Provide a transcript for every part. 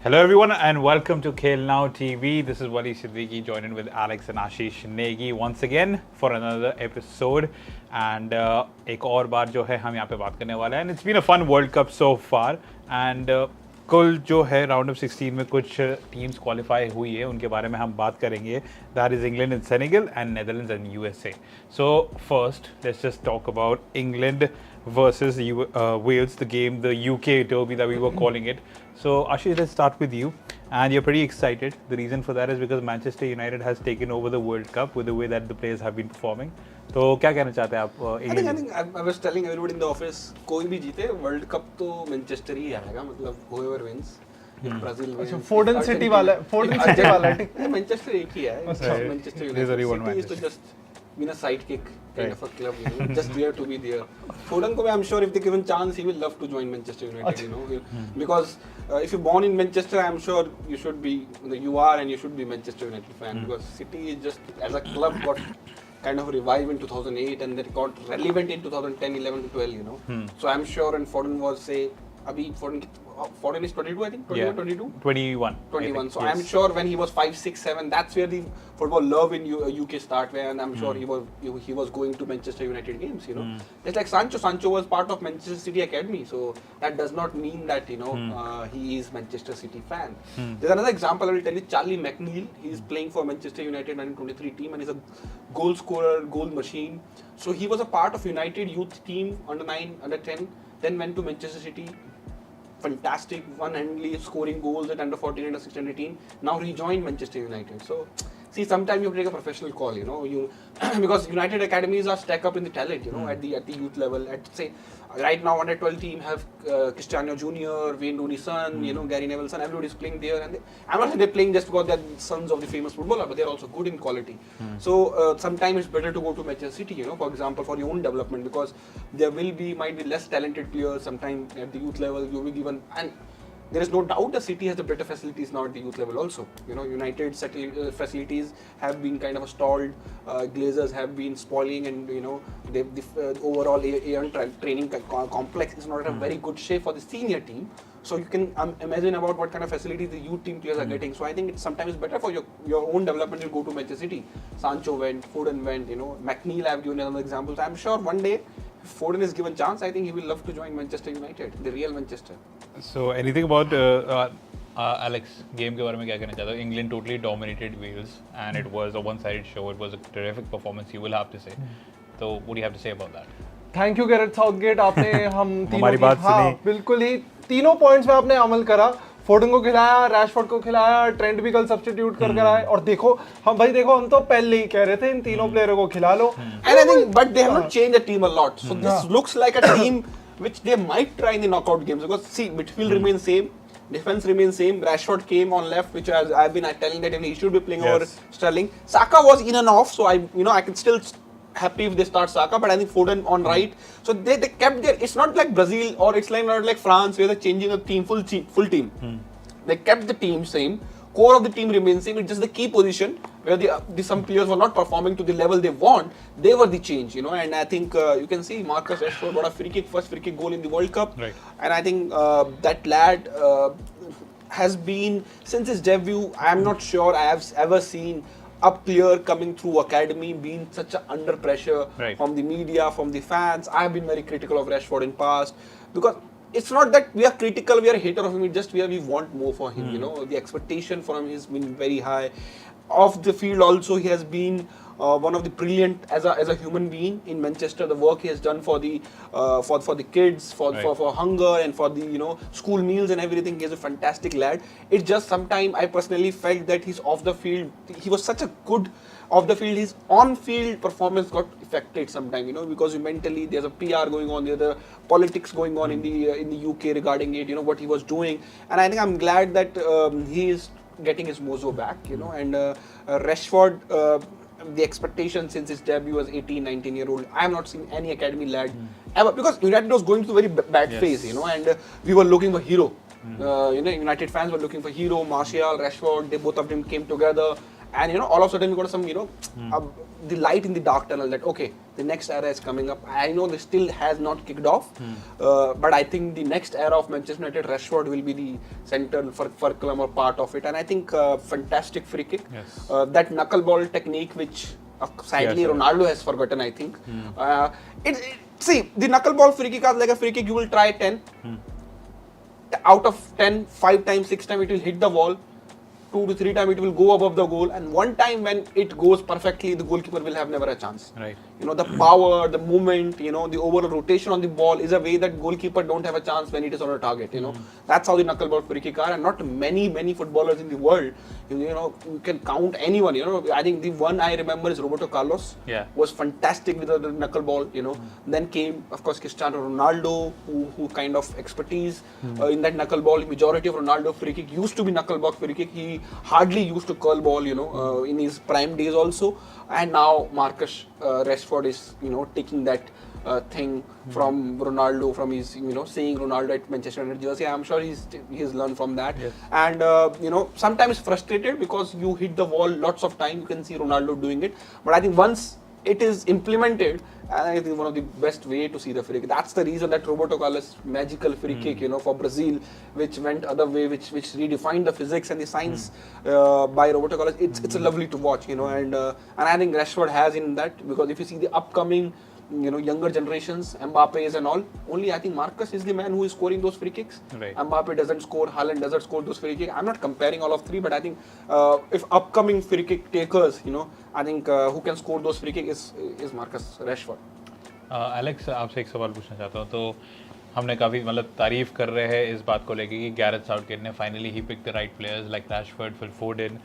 Hello everyone and welcome to Khel Now TV. This is Wali joined in with Alex and Ashish Negi once again for another episode. And एक और बार जो है हम यहाँ पे बात करने वाले हैं. And it's been a fun World Cup so far. And कुल जो है राउंड ऑफ 16 में कुछ टीम्स क्वालिफाई हुई है उनके बारे में हम बात करेंगे. That is England and Senegal and Netherlands and USA. So first let's just talk about England versus Wales, the game, the UK derby that we were calling it. So Ashish, let's start with you. And you're pretty excited. The reason for that is because Manchester United has taken over the World Cup with the way that the players have been performing. तो क्या कहना चाहते हैं आप? I was telling everybody in the office, कोई भी जीते world cup तो मैनचेस्टर ही आएगा. मतलब whoever wins. ब्राजील में फोर्डन सिटी वाला मैनचेस्टर एक ही है. Manchester United is to just been a sidekick kind of a club, just there to be there. Foden ko I'm sure if they given chance he will love to join Manchester United, because if you're born in Manchester, I'm sure you should be, you are and you should be Manchester United fan, because City is just as a club got kind of revived in 2008 and they got relevant in 2010, 11 to 12, so I'm sure, and Foden was abhi Foden is 22, I think. 21. So yes. I'm sure when he was 5, 6, 7, that's where the football love in UK started. And I'm sure he was going to Manchester United games. It's like Sancho was part of Manchester City academy. So that does not mean that he is Manchester City fan. There's another example I will tell you. Charlie McNeil. He's playing for Manchester United under 23 team and he's a goal scorer, goal machine. So he was a part of United youth team under 9, under 10. Then went to Manchester City. Fantastic, one-handedly scoring goals at under 14 and 16 and 18. Now rejoined Manchester United. So, see, sometimes you have to take a professional call, because United academies are stacked up in the talent, at the youth level. At say, right now under 12 team have Cristiano Jr., Wayne Rooney's son, Gary Neville's son. Everybody's playing there, and I'm not saying they're playing just because they're sons of the famous footballer, but they're also good in quality. So sometimes it's better to go to Manchester City, for example, for your own development, because there might be less talented players. Sometimes at the youth level you will be given, and there is no doubt the City has the better facilities now at the youth level also. United facilities have been kind of stalled. Glazers have been spoiling, and the overall training complex is not in a very good shape for the senior team. So you can imagine about what kind of facilities the youth team players are getting. So I think it's sometimes better for your own development to go to Manchester City. Sancho went, Foden went, McNeil, I've given another example. So I'm sure one day, if Foden is given chance, I think he will love to join Manchester United, the real Manchester. So anything about Alex, game के बारे में क्या कहना चाहते हो? England totally dominated Wales and it was a one-sided show. It was a terrific performance, you will have to say. So what do you have to say about that? Thank you Garrett Southgate. आपने हम हमारी बात सुनी. बिल्कुल ही तीनों points में आपने अमल करा. फोर्डन को खिलाया, रैशफोर्ड को खिलाया, ट्रेंट भी कल सब्स्टिट्यूट कर आए. और देखो हम तो पहले ही कह रहे थे इन तीनों प्लेयरों को खिला लो. And I think but they have not changed the team a lot. So this looks like a team which they might try in the knockout games, because see, midfield remains same, defense remains same. Rashford came on left, which I've been telling that he should be playing over Sterling. Saka was in and off, so I can still happy if they start Saka, but I think Foden on right. So they kept their. It's not like Brazil or it's like not like France where they're changing a team full team. They kept the team same. Core of the team remains same. It's just the key position where some players were not performing to the level they want. They were the change, And I think you can see Marcus Rashford got a first free kick goal in the World Cup. Right. And I think that lad has been, since his debut, I am not sure I have ever seen a player coming through academy being such under pressure from the media, from the fans. I have been very critical of Rashford in past, because it's not that we are critical, we are a hater of him, it's just we want more for him, The expectation for him has been very high. Off the field also, he has been one of the brilliant as a human being in Manchester. The work he has done for the kids, for hunger and for the school meals and everything. He is a fantastic lad. It's just sometimes I personally felt that he's off the field. He was such a good off the field. His on-field performance got affected sometimes, because mentally there's a PR going on, there's a politics going on in the UK regarding it, what he was doing. And I think I'm glad that he is getting his mojo back, and Rashford, the expectation since his debut as 18, 19-year-old, I have not seen any academy lad ever, because United was going through a very bad phase, and we were looking for hero. United fans were looking for hero, Martial, Rashford, both of them came together. and you know, all of a sudden we got some, you know, the light in the dark tunnel that okay, the next era is coming up. I know this still has not kicked off, but I think the next era of Manchester United, Rashford will be the central fulcrum or part of it. And I think fantastic free kick, that knuckleball technique, which sadly Ronaldo has forgotten. I think see, the knuckleball free kick is like a free kick. You will try 10 out of 10, 5 times, 6 times it will hit the wall. 2 to 3 times it will go above the goal, and one time when it goes perfectly, the goalkeeper will have never a chance. Right. You know, the power, the movement, you know, the overall rotation on the ball is a way that goalkeeper don't have a chance when it is on a target. You know, that's how the knuckleball free kick are, and not many footballers in the world. You know, you can count anyone. You know, I think the one I remember is Roberto Carlos. Yeah. Was fantastic with the knuckleball. You know, then came of course Cristiano Ronaldo, who kind of expertise in that knuckleball. Majority of Ronaldo free kick used to be knuckleball free kick. He hardly used to curl ball, you know, in his prime days also. And now Marcus Rashford is, you know, taking that thing from Ronaldo, from his, you know, seeing Ronaldo at Manchester United jersey. I'm sure he's learned from that. Yes. And you know, sometimes frustrated because you hit the wall lots of time. You can see Ronaldo doing it, but I think once it is implemented, I think one of the best way to see the free kick. That's the reason that Roberto Carlos magical free kick, you know, for Brazil, which went other way, which redefined the physics and the science by Roberto Carlos. It's lovely to watch, you know, and I think Rashford has in that, because if you see the upcoming, you know, younger generations, Mbappe's and all, only I think Marcus is the man who is scoring those free kicks. Right. Mbappe doesn't score, Haaland doesn't score those free kicks. I'm not comparing all of three, but I think if upcoming free kick takers, you know, I think who can score those free kicks is Marcus Rashford. Alex, आपसे एक सवाल पूछना चाहता हूँ. तो हमने काफ़ी मतलब तारीफ कर रहे हैं इस बात को लेके कि गैरेथ साउथगेट ने फाइनली ही pick the right players like Rashford, Phil Foden,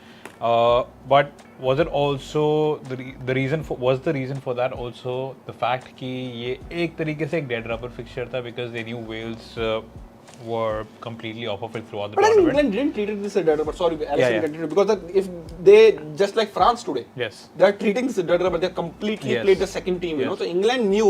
but was it also the reason for that also the fact कि ये एक तरीके से एक डेड रबर फिक्सचर था because they knew Wales were completely off of it throughout the tournament. But I think England didn't treat it as a dead rubber. Sorry, Alex, because if they, just like France today, they are treating this as a dead rubber. They completely played the second team. You know, so England knew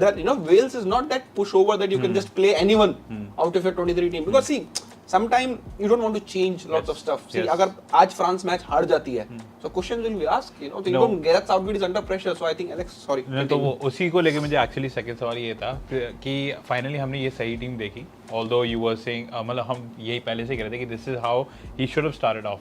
that, you know, Wales is not that pushover that you can just play anyone out of your 23 team. Because see, sometimes you don't want to change lots of stuff. See, अगर आज France match हार जाती है, so questions will be asked. You know, so even Gareth Southgate is under pressure. So I think Alex, sorry. तो वो उसी को लेके मुझे actually second सवाल ये था कि finally हमने ये सही टीम देखी. Although you were saying, मतलब हम यही पहले से कह रहे थे कि this is how he should have started off.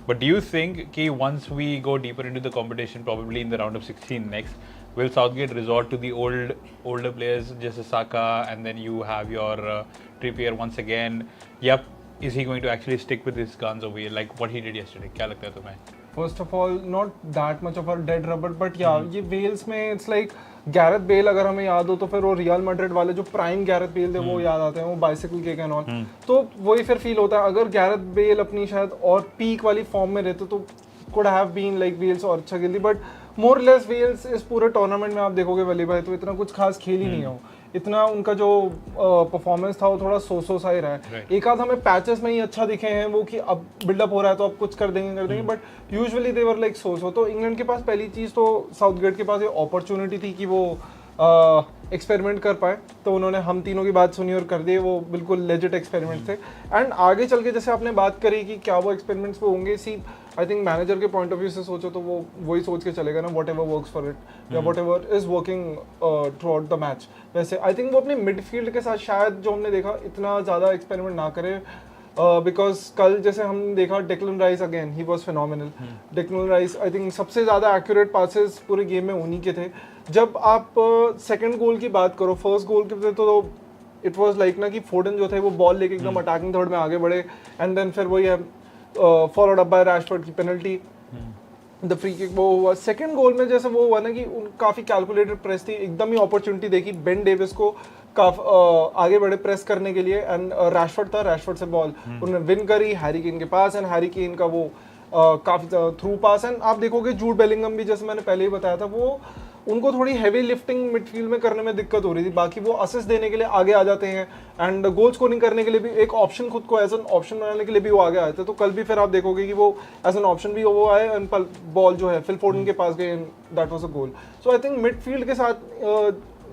But do you think कि once we go deeper into the competition, probably in the round of 16 next, will Southgate resort to the older players, just Saka, and then you have your Trippier once again? Yep. Is he going to actually stick with his guns over here, like what he did yesterday? क्या लगता है तुम्हें? First of all, not that much of a dead rubber, but yeah, ये Wales में it's like Gareth Bale अगर हमें याद हो तो फिर वो रियल मैड्रिड वाले जो प्राइम गैरेथ बेल थे वो याद आते हैं, वो बाइसिकल किक एंड ऑल. तो वही फिर फील होता है अगर गैरेथ बेल अपनी शायद और पीक वाली फॉर्म में रहते तो could have been like Wales और अच्छा खेलती. बट मोर लेस Wales इस पूरे टूर्नामेंट में आप देखोगे वली भाई तो इतना कुछ खास खेल ही नहीं हो. इतना उनका जो परफॉर्मेंस था वो थोड़ा सो सा ही रहा है. एक आध हमें पैचेस में ही अच्छा दिखे हैं वो कि अब बिल्डअप हो रहा है तो अब कुछ कर देंगे, but usually they were like so. तो इंग्लैंड के पास पहली चीज़ तो साउथगेट के पास ये अपॉर्चुनिटी थी कि वो एक्सपेरिमेंट कर पाए, तो उन्होंने हम तीनों की बात सुनी और कर दिए. वो बिल्कुल लेजिट एक्सपेरिमेंट थे. एंड आगे चल के जैसे आपने बात करी कि क्या वो एक्सपेरिमेंट्स वो होंगे, सी आई थिंक मैनेजर के पॉइंट ऑफ व्यू से सोचो तो वो वही सोच के चलेगा ना, whatever works for it या whatever is working throughout the match. वैसे आई थिंक वो अपने मिडफील्ड के साथ शायद जो हमने देखा इतना ज़्यादा एक्सपेरिमेंट ना करे, बिकॉज कल जैसे हम देखा Declan rice again he was phenomenal. Declan rice I think सबसे ज़्यादा एक्यूरेट पासेस पूरे गेम में उन्हीं के थे. जब आप सेकंड गोल की बात करो, फर्स्ट गोल के तो इट वाज लाइक ना कि फोर्डन जो थे वो बॉल लेके एकदम अटैकिंग थर्ड में आगे बढ़े, एंड देन फिर वही है फॉलोड अप बाय रैशफोर्ड की पेनल्टी, द फ्री किक वो हुआ. सेकंड गोल में जैसे वो हुआ ना कि काफ़ी कैलकुलेटेड प्रेस थी, एकदम ही अपॉर्चुनिटी देखी बेन डेविस को आगे बढ़े प्रेस करने के लिए, एंड रैशफोर्ड था, रैशफोर्ड से बॉल उन्होंने विन करी हैरी केन के पास, एंड हैरी केन का वो काफ़ी थ्रू पास. एंड आप देखोगे जूड बेलिंगम भी जैसे मैंने पहले ही बताया था वो उनको थोड़ी हैवी लिफ्टिंग मिडफील्ड में करने में दिक्कत हो रही थी, बाकी वो असिस्ट देने के लिए आगे आ जाते हैं एंड गोल स्कोरिंग करने के लिए भी एक ऑप्शन खुद को एज एन ऑप्शन बनाने के लिए भी वो आगे आए थे. तो कल भी फिर आप देखोगे कि वो एज एन ऑप्शन भी वो आए एंड बॉल जो है फिल फोर्डन के पास गए, that was a goal. So I think midfield के साथ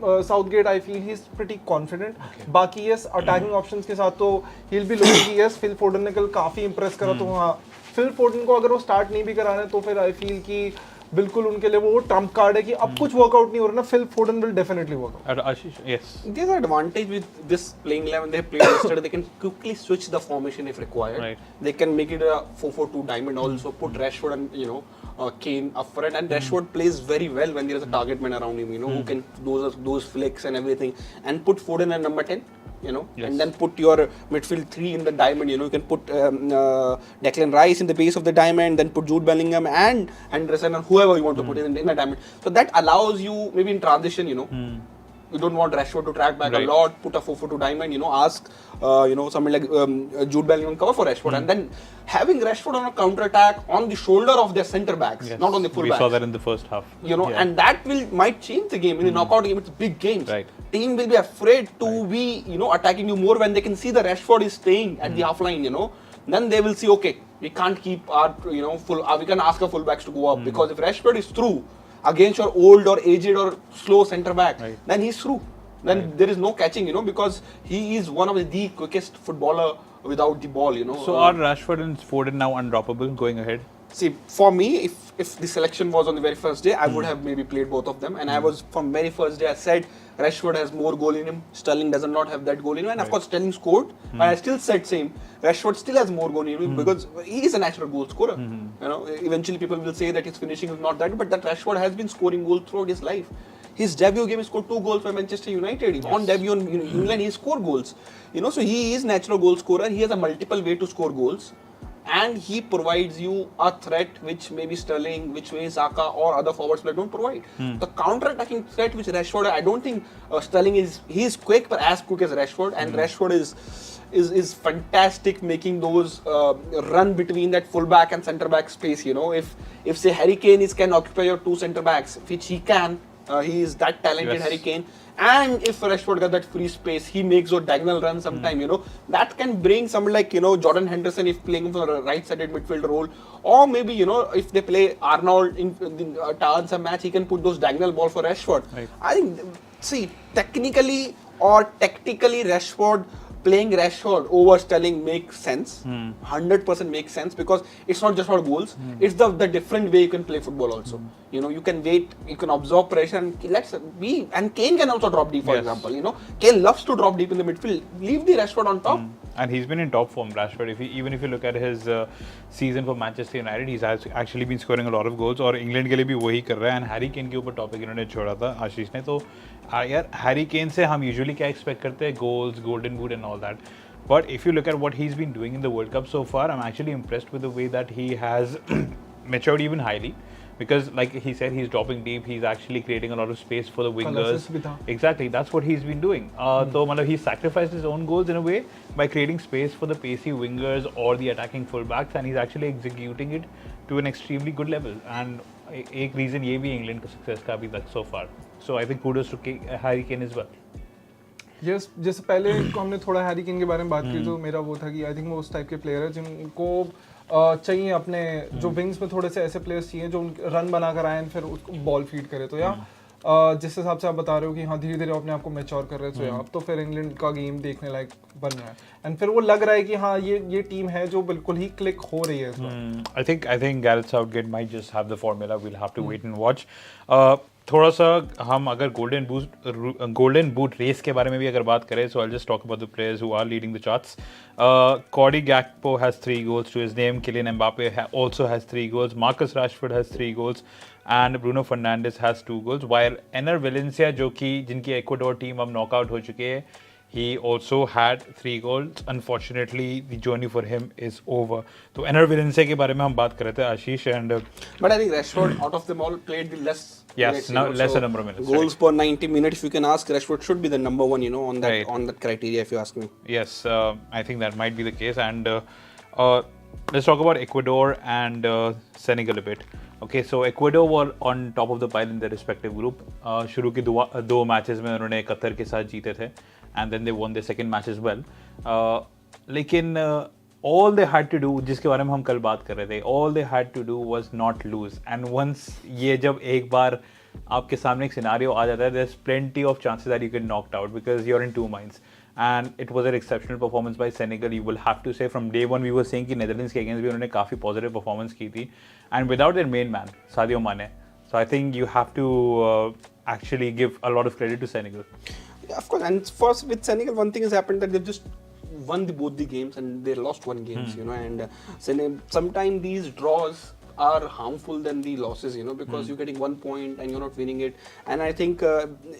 Southgate I feel he is pretty confident. बाकी यस अटैकिंग ऑप्शंस के साथ तो ही विल बी लुकिंग कि यस फिल फोर्डन ने कल काफ़ी इंप्रेस करा, तो हाँ फिल फोर्डन को अगर वो स्टार्ट नहीं भी करा रहे तो फिर आई फील कि बिल्कुल उनके लिए वो ट्रम्प कार्ड है कि अब कुछ वर्कआउट नहीं हो रहा ना, Phil Foden will definitely workout. Ashish, yes. There's an advantage with this playing 11 they played yesterday. They can quickly switch the formation if required. Right. They can make it a 4-4-2 diamond also. Put Rashford and Kane up front, and Rashford plays very well when there is a target man around him. Who can those flicks and everything, and put Foden at number 10. Yes. And then put your midfield 3 in the diamond. You can put Declan Rice in the base of the diamond, then put Jude Bellingham and Anderson and whoever you want to put in the diamond. So that allows you maybe in transition. You don't want Rashford to track back a lot. Put a 4-4-2 diamond. Ask someone like Jude Bellingham cover for Rashford, and then having Rashford on a counter attack on the shoulder of their centre backs, not on the full backs. We saw that in the first half. And that might change the game in the knockout game. It's big games. Right. Team will be afraid to be attacking you more when they can see the Rashford is staying at the half line. Then they will see, okay, we can't keep our full. We can ask our fullbacks to go up because if Rashford is through against your old or aged or slow centre back, then he's through. Then there is no catching, because he is one of the quickest footballer without the ball, So are Rashford and Foden now undroppable going ahead? See, for me, if the selection was on the very first day, I would have maybe played both of them. And I was, from very first day, I said Rashford has more goal in him. Sterling does not have that goal in him. And of course, Sterling scored. But I still said same. Rashford still has more goal in him because he is a natural goal scorer. Eventually people will say that his finishing is not that, but that Rashford has been scoring goals throughout his life. His debut game, he scored 2 goals for Manchester United. On debut in England, he scored goals. So he is natural goal scorer. He has a multiple way to score goals. And he provides you a threat which maybe Sterling, which way Saka or other forwards players don't provide. The counter-attacking threat which Rashford, I don't think Sterling is quick, but as quick as Rashford. And Rashford is fantastic making those run between that full-back and centre-back space. If say Harry Kane can occupy your 2 centre-backs, which he can, he is that talented, Harry Kane. And if Rashford got that free space, he makes a diagonal run sometime, that can bring someone like, Jordan Henderson if playing for a right-sided midfielder role. Or maybe, if they play Arnold in the Tarns match, he can put those diagonal ball for Rashford. Right. I think, see, technically or tactically, playing Rashford over Sterling makes sense. 100% makes sense because it's not just about goals. It's the different way you can play football also. You can wait, you can absorb pressure and and Kane can also drop deep, for example. Kane loves to drop deep in the midfield. Leave the Rashford on top. And he's been in top form, Rashford. Even if you look at his season for Manchester United, he's actually been scoring a lot of goals. और England के लिए भी वही कर रहा है. And Harry Kane के ऊपर टॉपिक इन्होंने छोड़ा था आशीष ने. तो यार हैरी केन से हम यूजुअली क्या एक्सपेक्ट करते हैं? Goals, golden boot and all that. But if you look at what he's been doing in the World Cup so far, I'm actually impressed with the way that he has matured even highly. Because like he said, he's dropping deep, he's actually creating a lot of space for the wingers. Exactly, that's what he's been doing. So he sacrificed his own goals in a way by creating space for the pacey wingers or the attacking fullbacks, and he's actually executing it to an extremely good level. And एक reason ये भी England का success का अभी तक so far. So I think kudos to Harry Kane as well. Yes, जैसे पहले हमने थोड़ा हैरी केन के बारे में बात की तो मेरा वो था कि आई थिंक वो उस टाइप के प्लेयर है जिनको चाहिए अपने जो विंग्स में थोड़े से ऐसे प्लेयर्स चाहिए जो रन बना कर आए फिर उसको बॉल फीड करे. तो जिस हिसाब से आप बता रहे हो कि हाँ धीरे धीरे अपने आप को मैच्योर कर रहे हैं, तो अब तो फिर इंग्लैंड का गेम देखने लायक बन रहा है. एंड फिर वो लग रहा है कि हाँ ये टीम है जो बिल्कुल ही क्लिक हो रही है इस बार. I think Gareth Southgate might just have the formula. We'll have to wait and watch. थोड़ा सा हम अगर गोल्डन बूट रेस के बारे में भी अगर बात करें, so I'll just talk about the players who are leading the charts. Cody Gakpo has 3 goals to his name. Kylian Mbappe also has 3 goals. Marcus Rashford has 3 goals. And Bruno Fernandes has 2 goals. While Enner Valencia, जो कि जिनकी Ecuador team अब knockout हो चुकी है, he also had 3 goals. Unfortunately, the journey for him is over. तो Enner Valencia के बारे में हम बात कर रहे थे आशीष, and but I think Rashford out of them all played the less. Yes, lesser number of minutes. Goals per 90 minutes, if you can ask, Rashford should be the number 1, on that criteria, if you ask me. Yes, I think that might be the case. And let's talk about Ecuador and Senegal a bit. Okay, so Ecuador were on top of the pile in their respective group. शुरू के 2 matches में उन्होंने Qatar के साथ जीते थे, and then they won their second match as well. लेकिन all they had to do, जिसके बारे में हम कल बात कर रहे थे, all they had to do was not lose. And once ये जब एक बार आपके सामने एक सिनारियो आ जाता है, there's plenty of chances that you get knocked out because you're in 2 minds. and it was an exceptional performance by Senegal. You will have to say from day one we were saying कि Netherlands के against भी उन्होंने काफी positive performance की थी, and without their main man Sadio Mane. So I think you have to actually give a lot of credit to Senegal. Yeah, of course. And first with Senegal, one thing has happened that they've just won both the games and they lost one games, you know. And sometimes these draws are harmful than the losses, you know, because you're getting 1 point and you're not winning it. And I think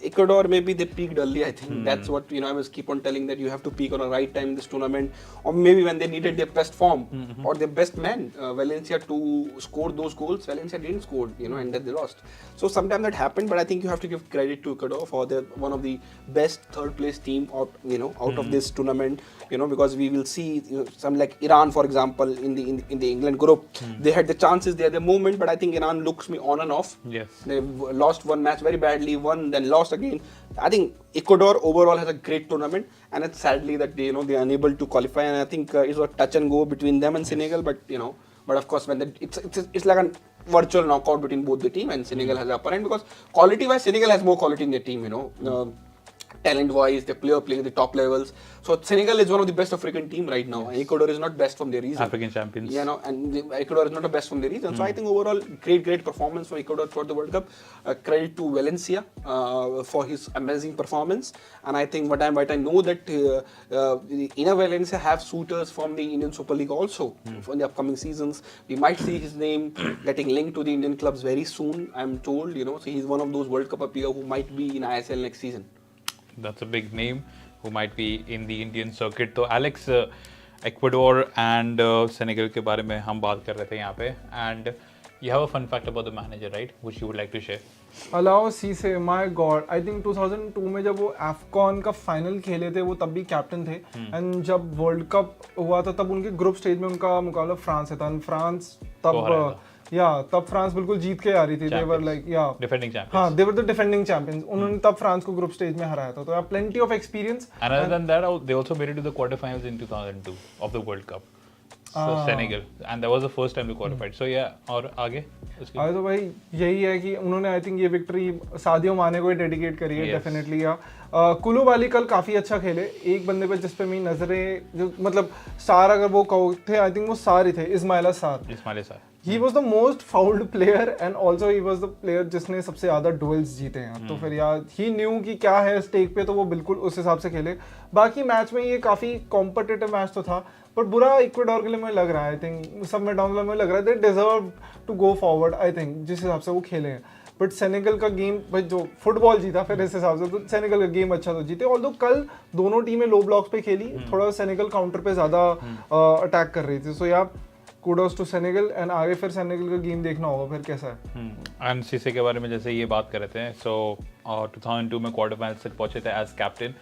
Ecuador, maybe they peaked early. I think that's what, you know, I was keep on telling that you have to peak on a right time in this tournament, or maybe when they needed their best form or their best man, Valencia, to score those goals. Valencia didn't score, you know, and then they lost. So sometimes that happened, but I think you have to give credit to Ecuador for one of the best third place team out, you know, out of this tournament, you know, because we will see, you know, some like Iran, for example, in the England group, they had the chances there, the moment, but I think Iran looks me on and off. Yes. They've lost one match very badly, won, then lost again. I think Ecuador overall has a great tournament, and it's sadly that they, you know, they are unable to qualify. And I think it's a touch and go between them and Senegal. But you know, but of course, when it's like a virtual knockout between both the team, and Senegal has the upper end because quality-wise, Senegal has more quality in their team. You know. Talent-wise, they play at the top levels. So Senegal is one of the best African team right now. Yes. Ecuador is not best from their region. African champions. Yeah, no, and Ecuador is not the best from their region. So I think overall, great performance for Ecuador throughout the World Cup. Credit to Valencia for his amazing performance. And I think what I know that Ina Valencia have suitors from the Indian Super League also for the upcoming seasons. We might see his name getting linked to the Indian clubs very soon. I'm told, you know, so he's one of those World Cup appeal who might be in ISL next season. That's a big name who might be in the Indian circuit. तो Alex, Ecuador and Senegal के बारे में हम बात कर रहे थे यहाँ पे, and you have a fun fact about the manager, right? Which you would like to share. Allow Cisse, my God, I think 2002 में जब वो AFCON का फाइनल खेले थे, वो तब भी कैप्टन थे, एंड जब वर्ल्ड कप हुआ था तब उनके ग्रुप स्टेज में उनका मुकाबला फ्रांस से था, फ्रांस तब तब फ्रांस बिल्कुल जीत के आ रही थी. They were like defending champions. हाँ, they were the defending champions. उन्होंने तब फ्रांस को ग्रुप स्टेज में हराया था. तो have plenty of experience. And other than that, they also made it to the quarterfinals in 2002 of the World Cup. So Senegal, and that was the first time they qualified. So yeah, और आगे तो भाई यही है कि उन्होंने I think ये victory Sadio माने को ही डेडिकेट करी है. डेफिनेटली कुलू वाली कल काफी अच्छा खेले. एक बंदे पे जिस पे मेरी नजरें, जो मतलब स्टार अगर वो कहो थे, आई थिंक वो सार ही थे, इस्माइला सार. He was the most fouled player and also he was the player जिसने सबसे ज़्यादा duels जीते हैं. तो फिर यार he knew कि क्या है स्टेक पे, तो वो बिल्कुल उस हिसाब से खेले. बाकी मैच में ये काफ़ी कॉम्पिटिटिव मैच तो था, बट बुरा इक्वेडोर के लिए मुझे लग रहा है. आई थिंक सब में डाउन में लग रहा है they deserve to go forward, I think जिस हिसाब से वो खेले हैं. बट सेनेगल का गेम भाई जो फुटबॉल जीता फिर इस हिसाब से, तो सेनेगल का गेम अच्छा तो जीते. ऑल्दो कल दोनों टीमें लो ब्लॉक्स पे खेली, थोड़ा सेनेगल काउंटर पे ज़्यादा अटैक कर रही थी. सो यार kudos to Senegal, and आगे फिर Senegal का गेम देखना होगा फिर कैसा है. And सीसे के बारे में जैसे ये बात कर रहे थे, so 2002 में क्वार्टर फाइनल तक पहुंचे थे as captain.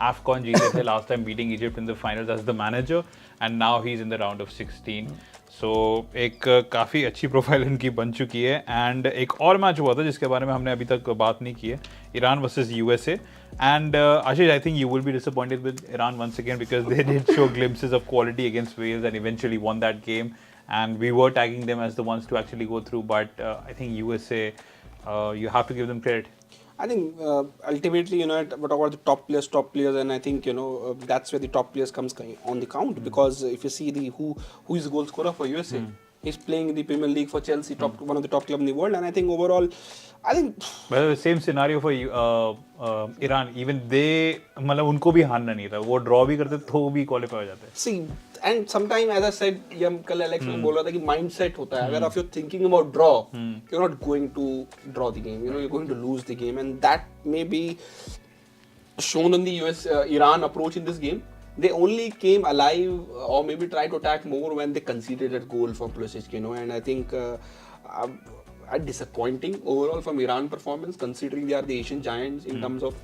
AFCON जीते थे last time beating Egypt in the finals as the manager, and now he's in the round of 16. So एक काफ़ी अच्छी प्रोफाइल इनकी बन चुकी है. एंड एक और मैच हुआ था जिसके बारे में हमने अभी तक बात नहीं की है, Iran versus USA. And Ashish, I think you will be disappointed with Iran once again because they did show glimpses of quality against Wales and eventually won that game. And we were tagging them as the ones to actually go through, but I think USA, you have to give them credit. I think ultimately, you know, what about the top players, and I think, you know, that's where the top players comes on the count, because if you see who is the goal scorer for USA, he's playing in the Premier League for Chelsea, one of the top clubs in the world, and I think overall, well, the same scenario for Iran. Even they, मतलब उनको भी हारना नहीं था, वो draw भी करते तो भी क्वालिफाई हो जाते. See, and sometimes, as I said, ये हम कल Alex में बोल रहा था कि mindset होता है. अगर if you're thinking about draw, you're not going to draw the game. You know, you're going to lose the game, and that may be shown in the Iran approach in this game. They only came alive or maybe tried to attack more when they conceded that goal for Pulisic, you know, and I think disappointing overall from Iran performance, considering they are the Asian giants in terms of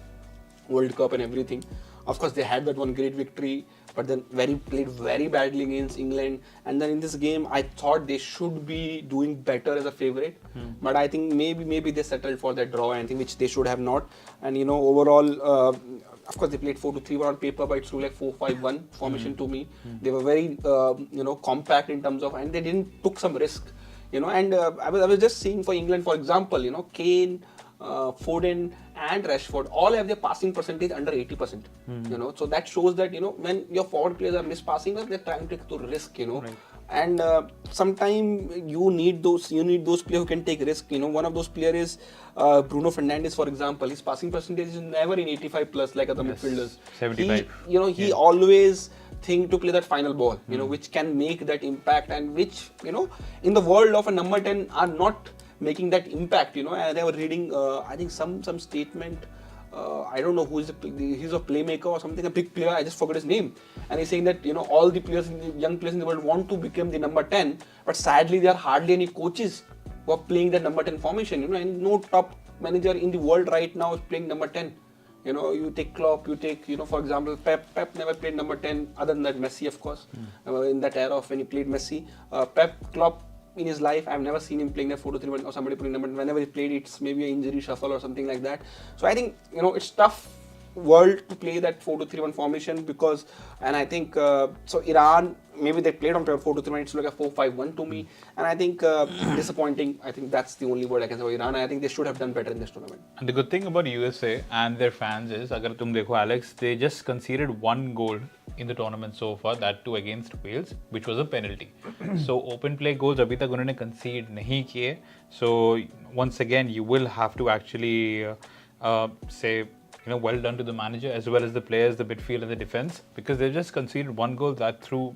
World Cup and everything. Of course, they had that one great victory, but then played very badly against England. And then in this game, I thought they should be doing better as a favorite. But I think maybe they settled for that draw, I think, which they should have not. And, you know, overall, of course, they played 4-2-3-1 on paper, but it's like 4-5-1 formation to me. They were very, you know, compact in terms of, and they took some risk, you know. And I was just seeing for England, for example, you know, Kane, Foden and Rashford all have their passing percentage under 80%. You know, so that shows that, you know, when your forward players are misspassing, they're trying to take the risk, you know. Right. And sometimes you need those players who can take risk. You know, one of those players is Bruno Fernandes, for example. His passing percentage is never in 85 plus like other midfielders. 75. He always think to play that final ball, you know, which can make that impact, and which, you know, in the world of a number 10 are not making that impact, you know. And I was reading, I think some statement. I don't know he's a playmaker or something, a big player, I just forgot his name, and he's saying that, you know, all the players, young players in the world want to become the number 10, but sadly there are hardly any coaches who are playing that number 10 formation, you know, and no top manager in the world right now is playing number 10. You know, you take Klopp, you take, you know, for example, Pep never played number 10 other than that Messi, of course, in that era of when he played Messi. Klopp, in his life, I've never seen him playing that 4-2-3-1 or somebody putting number. Whenever he played, it's maybe an injury shuffle or something like that. So I think, you know, it's tough world to play that 4-2-3-1 formation because, and I think so Iran, maybe they played on 4-2-3-1, it's like a 4-5-1 to me, and I think disappointing. I think that's the only word I can say about Iran. I think they should have done better in this tournament. And the good thing about USA and their fans is, agar tum dekho Alex, they just conceded one goal in the tournament so far, that too against Wales, which was a penalty. So open play goals abhi tak unhone concede nahi kiye. So once again, you will have to actually say, you know, well done to the manager as well as the players, the midfield and the defense, because they just conceded one goal, that too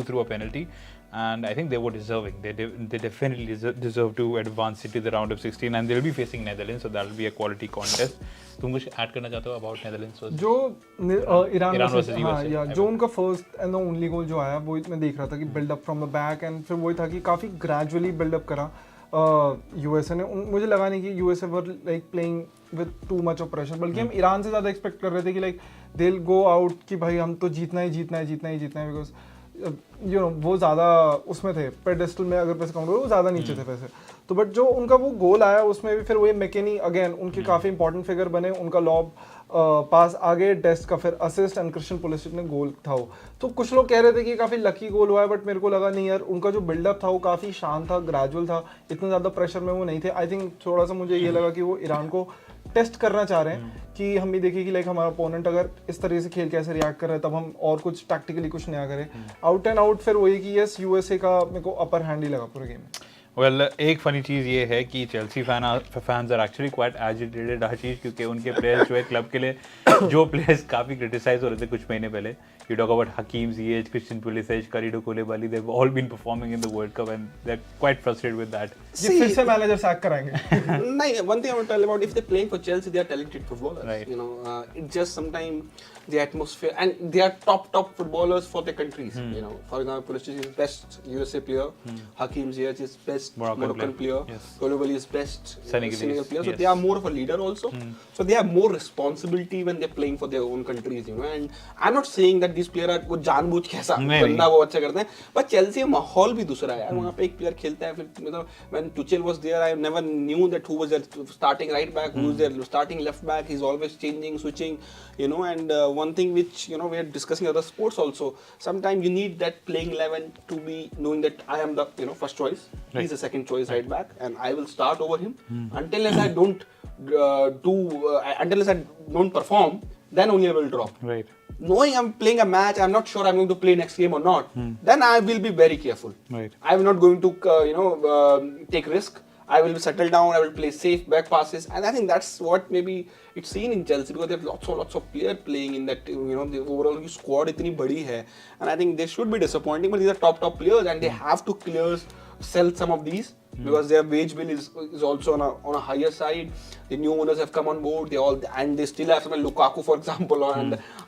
through a penalty, and I think they were deserving. They definitely deserve to advance into the round of 16, and they'll be facing Netherlands, so that will be a quality contest. तुम कुछ add करना चाहते हो about Netherlands? जो Iran versus USA, हाँ, जो उनका first and the only goal जो आया वो मैं देख रहा था कि build up from the back, and फिर वही था कि काफ़ी ग्रेजुअली बिल्ड अप करा यूएसए ने. मुझे लगा नहीं कि USA were like playing with too much of pressure, बल्कि हम ईरान से ज़्यादा एक्सपेक्ट कर रहे थे कि like they will go out कि भाई हम तो जीतना ही है, बिकॉज यू नो वो ज़्यादा उसमें थे पेडेस्टल में, अगर पैसे काउंट करो वो ज़्यादा नीचे थे पैसे. तो बट जो उनका वो गोल आया उसमें भी फिर वही मैकेनी अगेन उनके काफ़ी इंपॉर्टेंट फिगर बने, उनका लॉब पास आगे डेस्ट का फिर असिस्ट एंड क्रिश्चियन पुलिसिक ने गोल था वो. तो कुछ लोग कह रहे थे कि काफ़ी लकी गोल हुआ है, बट मेरे को लगा नहीं यार, उनका जो बिल्डअप था वो काफ़ी शांत था, ग्रेजुअल था, इतना ज़्यादा प्रेशर में वो नहीं थे. आई थिंक थोड़ा सा मुझे ये लगा कि वो ईरान को टेस्ट करना चाह रहे हैं कि हम भी देखें कि लाइक हमारा ओपोनेंट अगर इस तरह से खेल कैसे रिएक्ट कर रहा है, तब हम और कुछ टैक्टिकली कुछ नया करें. आउट एंड आउट फिर वही कि यस यूएसए का मेरे को अपर हैंड ही लगा पूरे गेम में. वेल एक फनी चीज़ ये है कि Chelsea fans are actually quite agitated Ashish, क्योंकि उनके प्लेयर्स जो है क्लब के लिए जो प्लेयर्स काफ़ी क्रिटिसाइज हो रहे थे कुछ महीने पहले, you talk about Hakim Ziyech, Christian Pulisic, Kalidou Koulibaly, they've all been performing in the World Cup and they're quite frustrated with that. ये फिर से मैनेजर सैक कराएंगे. नहीं, one thing I want to tell about, if they're playing for Chelsea, they are talented footballers. Right. You know, it's just sometimes the atmosphere, and they are top footballers for their countries. You know, for example, Pulisic is best USA player, Hakim Ziyech is best Moroccan player, Koulibaly is best Senegal player. So they are more of a leader also. So they have more responsibility when they're playing for their own countries. You know, and I'm not saying that these players वो जानबूझ के ऐसा बंदा वो अच्छा करते हैं, but Chelsea का माहौल भी दूसरा है. वहाँ पे एक प्लेयर खेलता है, फिर मतलब when Tuchel was there, I never knew that who was their starting right back, who was their starting left back. He's always changing, switching, you know. And one thing which, you know, we are discussing other sports also. Sometimes you need that playing 11 to be knowing that I am the, you know, first choice. Right. He's the second choice right back, and I will start over him until I don't until I don't perform. Then only I will drop. Right. Knowing I'm playing a match, I'm not sure I'm going to play next game or not. Then I will be very careful. Right. I'm not going to, take risk. I will settle down. I will play safe back passes, and I think that's what maybe it's seen in Chelsea, because they have lots of players playing in that. You know, the overall squad itni badi hai, and I think they should be disappointing. But these are top players, and they have to sell some of these. Because their wage bill is also on a higher side. The new owners have come on board. They still have someone Lukaku, for example,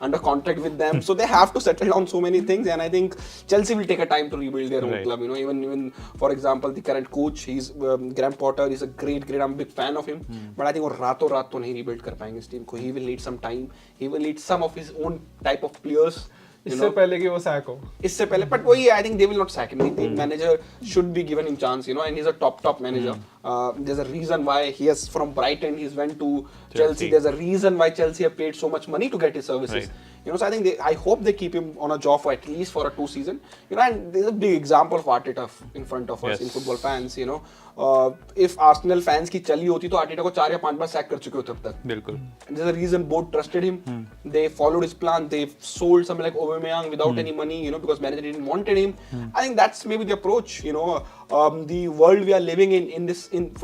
under contract with them. So they have to settle down so many things. And I think Chelsea will take a time to rebuild their own club. You know, even for example, the current coach, he's Graham Potter. He's a great. I'm a big fan of him. But I think वो रातों तो नहीं rebuild कर पाएंगे इस team को. He will need some time. He will need some of his own type of players. इससे पहले कि वो सैक हो. इससे पहले, but वही, I think they will not sack him. The manager should be given him chance, you know, and he's a top manager. There's a reason why he has, from Brighton, he's went to Chelsea. There's a reason why Chelsea have paid so much money to get his services. Right. So I think I hope they keep him on a job for at least for a 2 season. And there's a big example of Arteta in front of us in football fans. If Arsenal fans की चली होती तो Arteta को 4 या 5 बार sack कर चुके होते अब तक. बिल्कुल. And there's a reason board trusted him. They followed his plan. They sold something like Aubameyang without any money, because manager didn't wanted him. I think that's maybe the approach. The world we are living in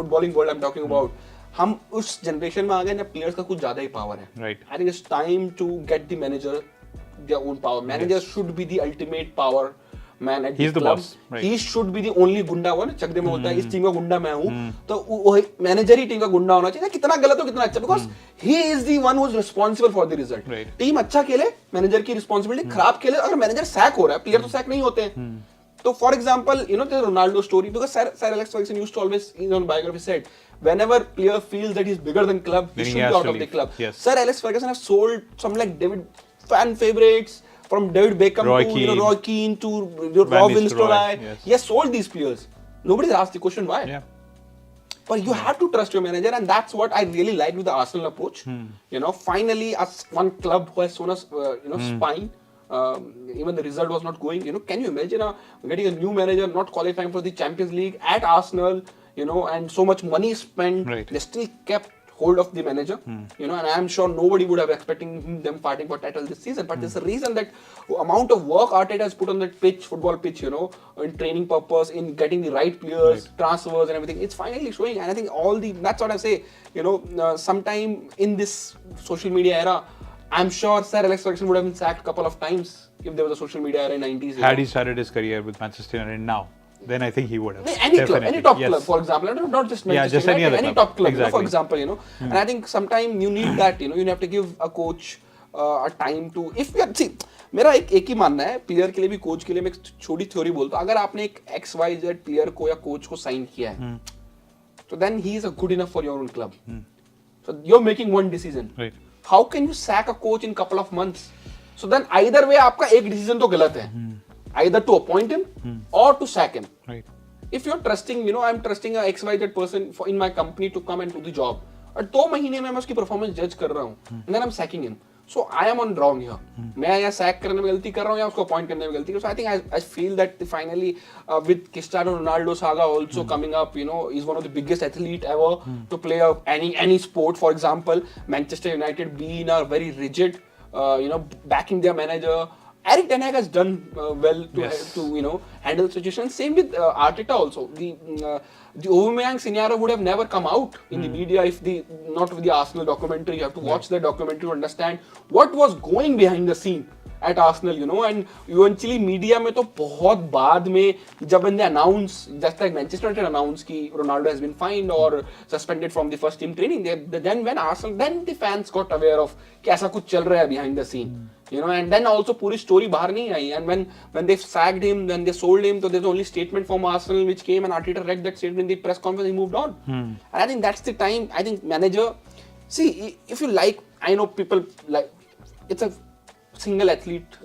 footballing world I'm talking about. हम उस generation में आ गए जब players का कुछ ज्यादा ही power है. Right. I think it's time to get the manager their own power. Manager should be the ultimate power man at He's the club. boss. Right. He should be the only गुंडा one. चकदे में बोलता है इस team का गुंडा मैं हूँ. तो मैनेजर ही टीम का गुंडा होना चाहिए. कितना गलत हो कितना अच्छा, because he is the one who is responsible for the result. Right. Team अच्छा खेले मैनेजर की रिस्पॉन्सिबिलिटी, खराब खेले अगर मैनेजर सैक हो रहा है, प्लेयर तो सैक नहीं होते हैं. So, for example, the Ronaldo story, because Sir Alex Ferguson used to always, in his biography said, whenever player feels that he's bigger than club, he should be out of the club. Yes. Sir Alex Ferguson has sold some like David fan favorites, from David Beckham to Roy Keane to Rob Winstone. Yes. He has sold these players. Nobody's asked the question why. Yeah. But you have to trust your manager, and that's what I really liked with the Arsenal approach. Finally, as one club who has shown us, spine. Even the result was not going. Can you imagine getting a new manager, not qualifying for the Champions League at Arsenal, and so much money spent. Right. They still kept hold of the manager, and I'm sure nobody would have expecting them fighting for title this season. But there's a reason that amount of work Arteta has put on that pitch, football pitch, in training purpose, in getting the right players, transfers and everything. It's finally showing, and I think that's what I say. Sometime in this social media era, I'm sure Sir Alex Ferguson would have been sacked a couple of times if there was a social media era in 90s. Had he started his career with Manchester United now, then I think he would have. Any club, any top club, for example, not just Manchester United, any top club, exactly. for example, And I think sometimes you need that, you have to give a coach a time to. If you see, मेरा एक ही मानना है, player के लिए भी coach के लिए मैं एक छोटी थ्योरी बोलता हूँ. अगर आपने एक XYZ प्लेयर को या कोच को साइन किया है, so then he is good enough for your own club. So you're making one decision. Right. How can you sack a coach in couple of months? So then either way आपका एक decision तो गलत है. Either to appoint him or to sack him. Right. If you're trusting, I'm trusting a XYZ person in my company to come and do the job. और 2 महीने में मैं उसकी performance judge कर रहा हूँ. And then I'm sacking him. So I am on wrong here. मैं या sack करने में गलती कर रहा हूँ या उसको appoint करने में गलती कर रहा हूँ. So I think I feel that finally with Cristiano Ronaldo saga also coming up, he's one of the biggest athlete ever to play any sport. For example, Manchester United being a very rigid, backing their manager. Eric Ten Hag has done well to handle the situation. Same with Arteta also. The Aubameyang scenario would have never come out in the media if not with the Arsenal documentary. You have to watch the documentary to understand what was going behind the scene at Arsenal, and eventually media में तो बहुत बाद में जब when they announce, just like Manchester United announced कि Ronaldo has been fined or suspended from the first team training, then the fans got aware of कि ऐसा कुछ चल रहा है behind the scene, and then also पूरी story बाहर नहीं आई, and when they sacked him, when they sold him, so there's only statement from Arsenal which came, and Arteta read that statement in the press conference, he moved on, and I think that's the time. I think manager, see, if you like, I know people like, it's a single athlete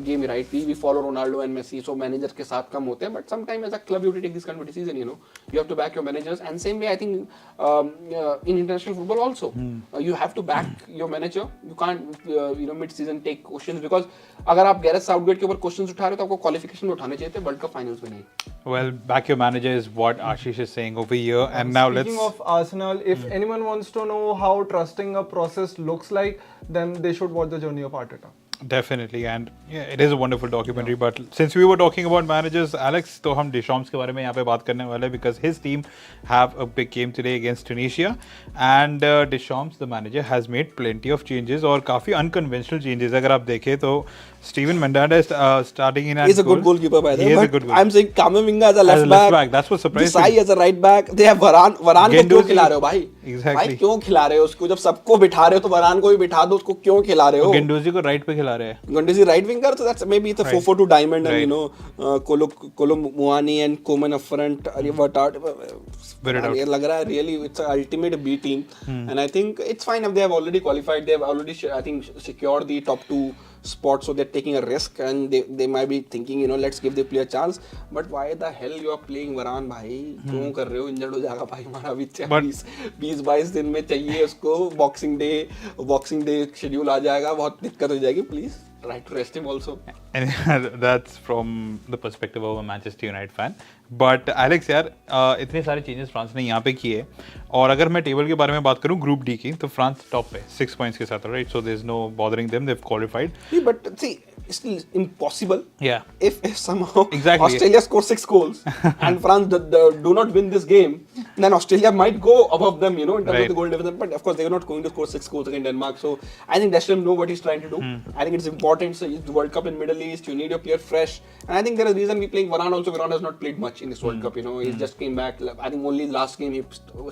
game, right? We follow Ronaldo and Messi, so managers के साथ कम होते हैं, but sometimes as a club you have to take this kind of decision, you have to back your managers, and same way I think in international football also, you have to back your manager. You can't mid-season take questions, because अगर आप Gareth Southgate के ऊपर questions उठा रहे हो तो आपको qualification में उठाने चाहिए थे, World Cup finals में नहीं. Well, back your manager is what Ashish is saying over here, and now Speaking of Arsenal, if anyone wants to know how trusting a process looks like, then they should watch the journey of Arteta. Definitely, and yeah, it is a wonderful documentary. But since we were talking about managers, Alex, तो हम Deschamps के बारे में यहाँ पे बात करने वाले हैं, because his team have a big game today against Tunisia, and Deschamps, the manager, has made plenty of changes और काफी unconventional changes. अगर आप देखें तो Steven Mandanda is starting in. He's a good goalkeeper, by the way. He is a good goalkeeper. I'm saying Kamavinga as a left back. That's what surprised me. Desai as a right back. They have Varane को क्यों खिला रहे हो भाई? Exactly. भाई क्यों खिला रहे हो उसको? जब सबको बिठा रहे हो तो Varane को भी बिठा दो, उसको क्यों खिला रहे हो? Guendouzi को right पे खिला रहे हैं. Guendouzi right winger, so that's maybe it's a 4-4-2 diamond, right. And Kolo Muani and Koeman up front. लग रहा है really it's an ultimate B team, and I think it's fine if they have already qualified. They have already I think secured the top 2 spot, so they're taking a risk and they might be thinking, you know, let's give the player a chance. But why the hell you are playing Varane भाई? क्यों कर रहे हो? Injured हो जाएगा भाई हमारा भी 20-22 दिन में चाहिए उसको. Boxing Day schedule आ जाएगा, बहुत दिक्कत हो जाएगी. Please try to rest him also. And that's from the perspective of a Manchester United fan. But Alex यार इतने सारे चेंजेस फ्रांस ने यहाँ पे किए, और अगर मैं टेबल के बारे में बात करूँ ग्रुप डी की, तो फ्रांस टॉप पे 6 पॉइंट्स के साथ, right? So there is no bothering them, they have qualified. But see, it's still impossible. Yeah. If somehow Exactly. Australia scores 6 goals and France do not win this game, then Australia might go above them, you know, in terms of the goal difference. But of course, they are not going to score 6 goals against Denmark. So I think Deschamps know what he's trying to do. I think it's important. So it's the World Cup in Middle East. You need your player fresh. And I think there is a reason we're playing Varane also. Varane has not played much in this World Cup, you know. He just came back. I think only last game he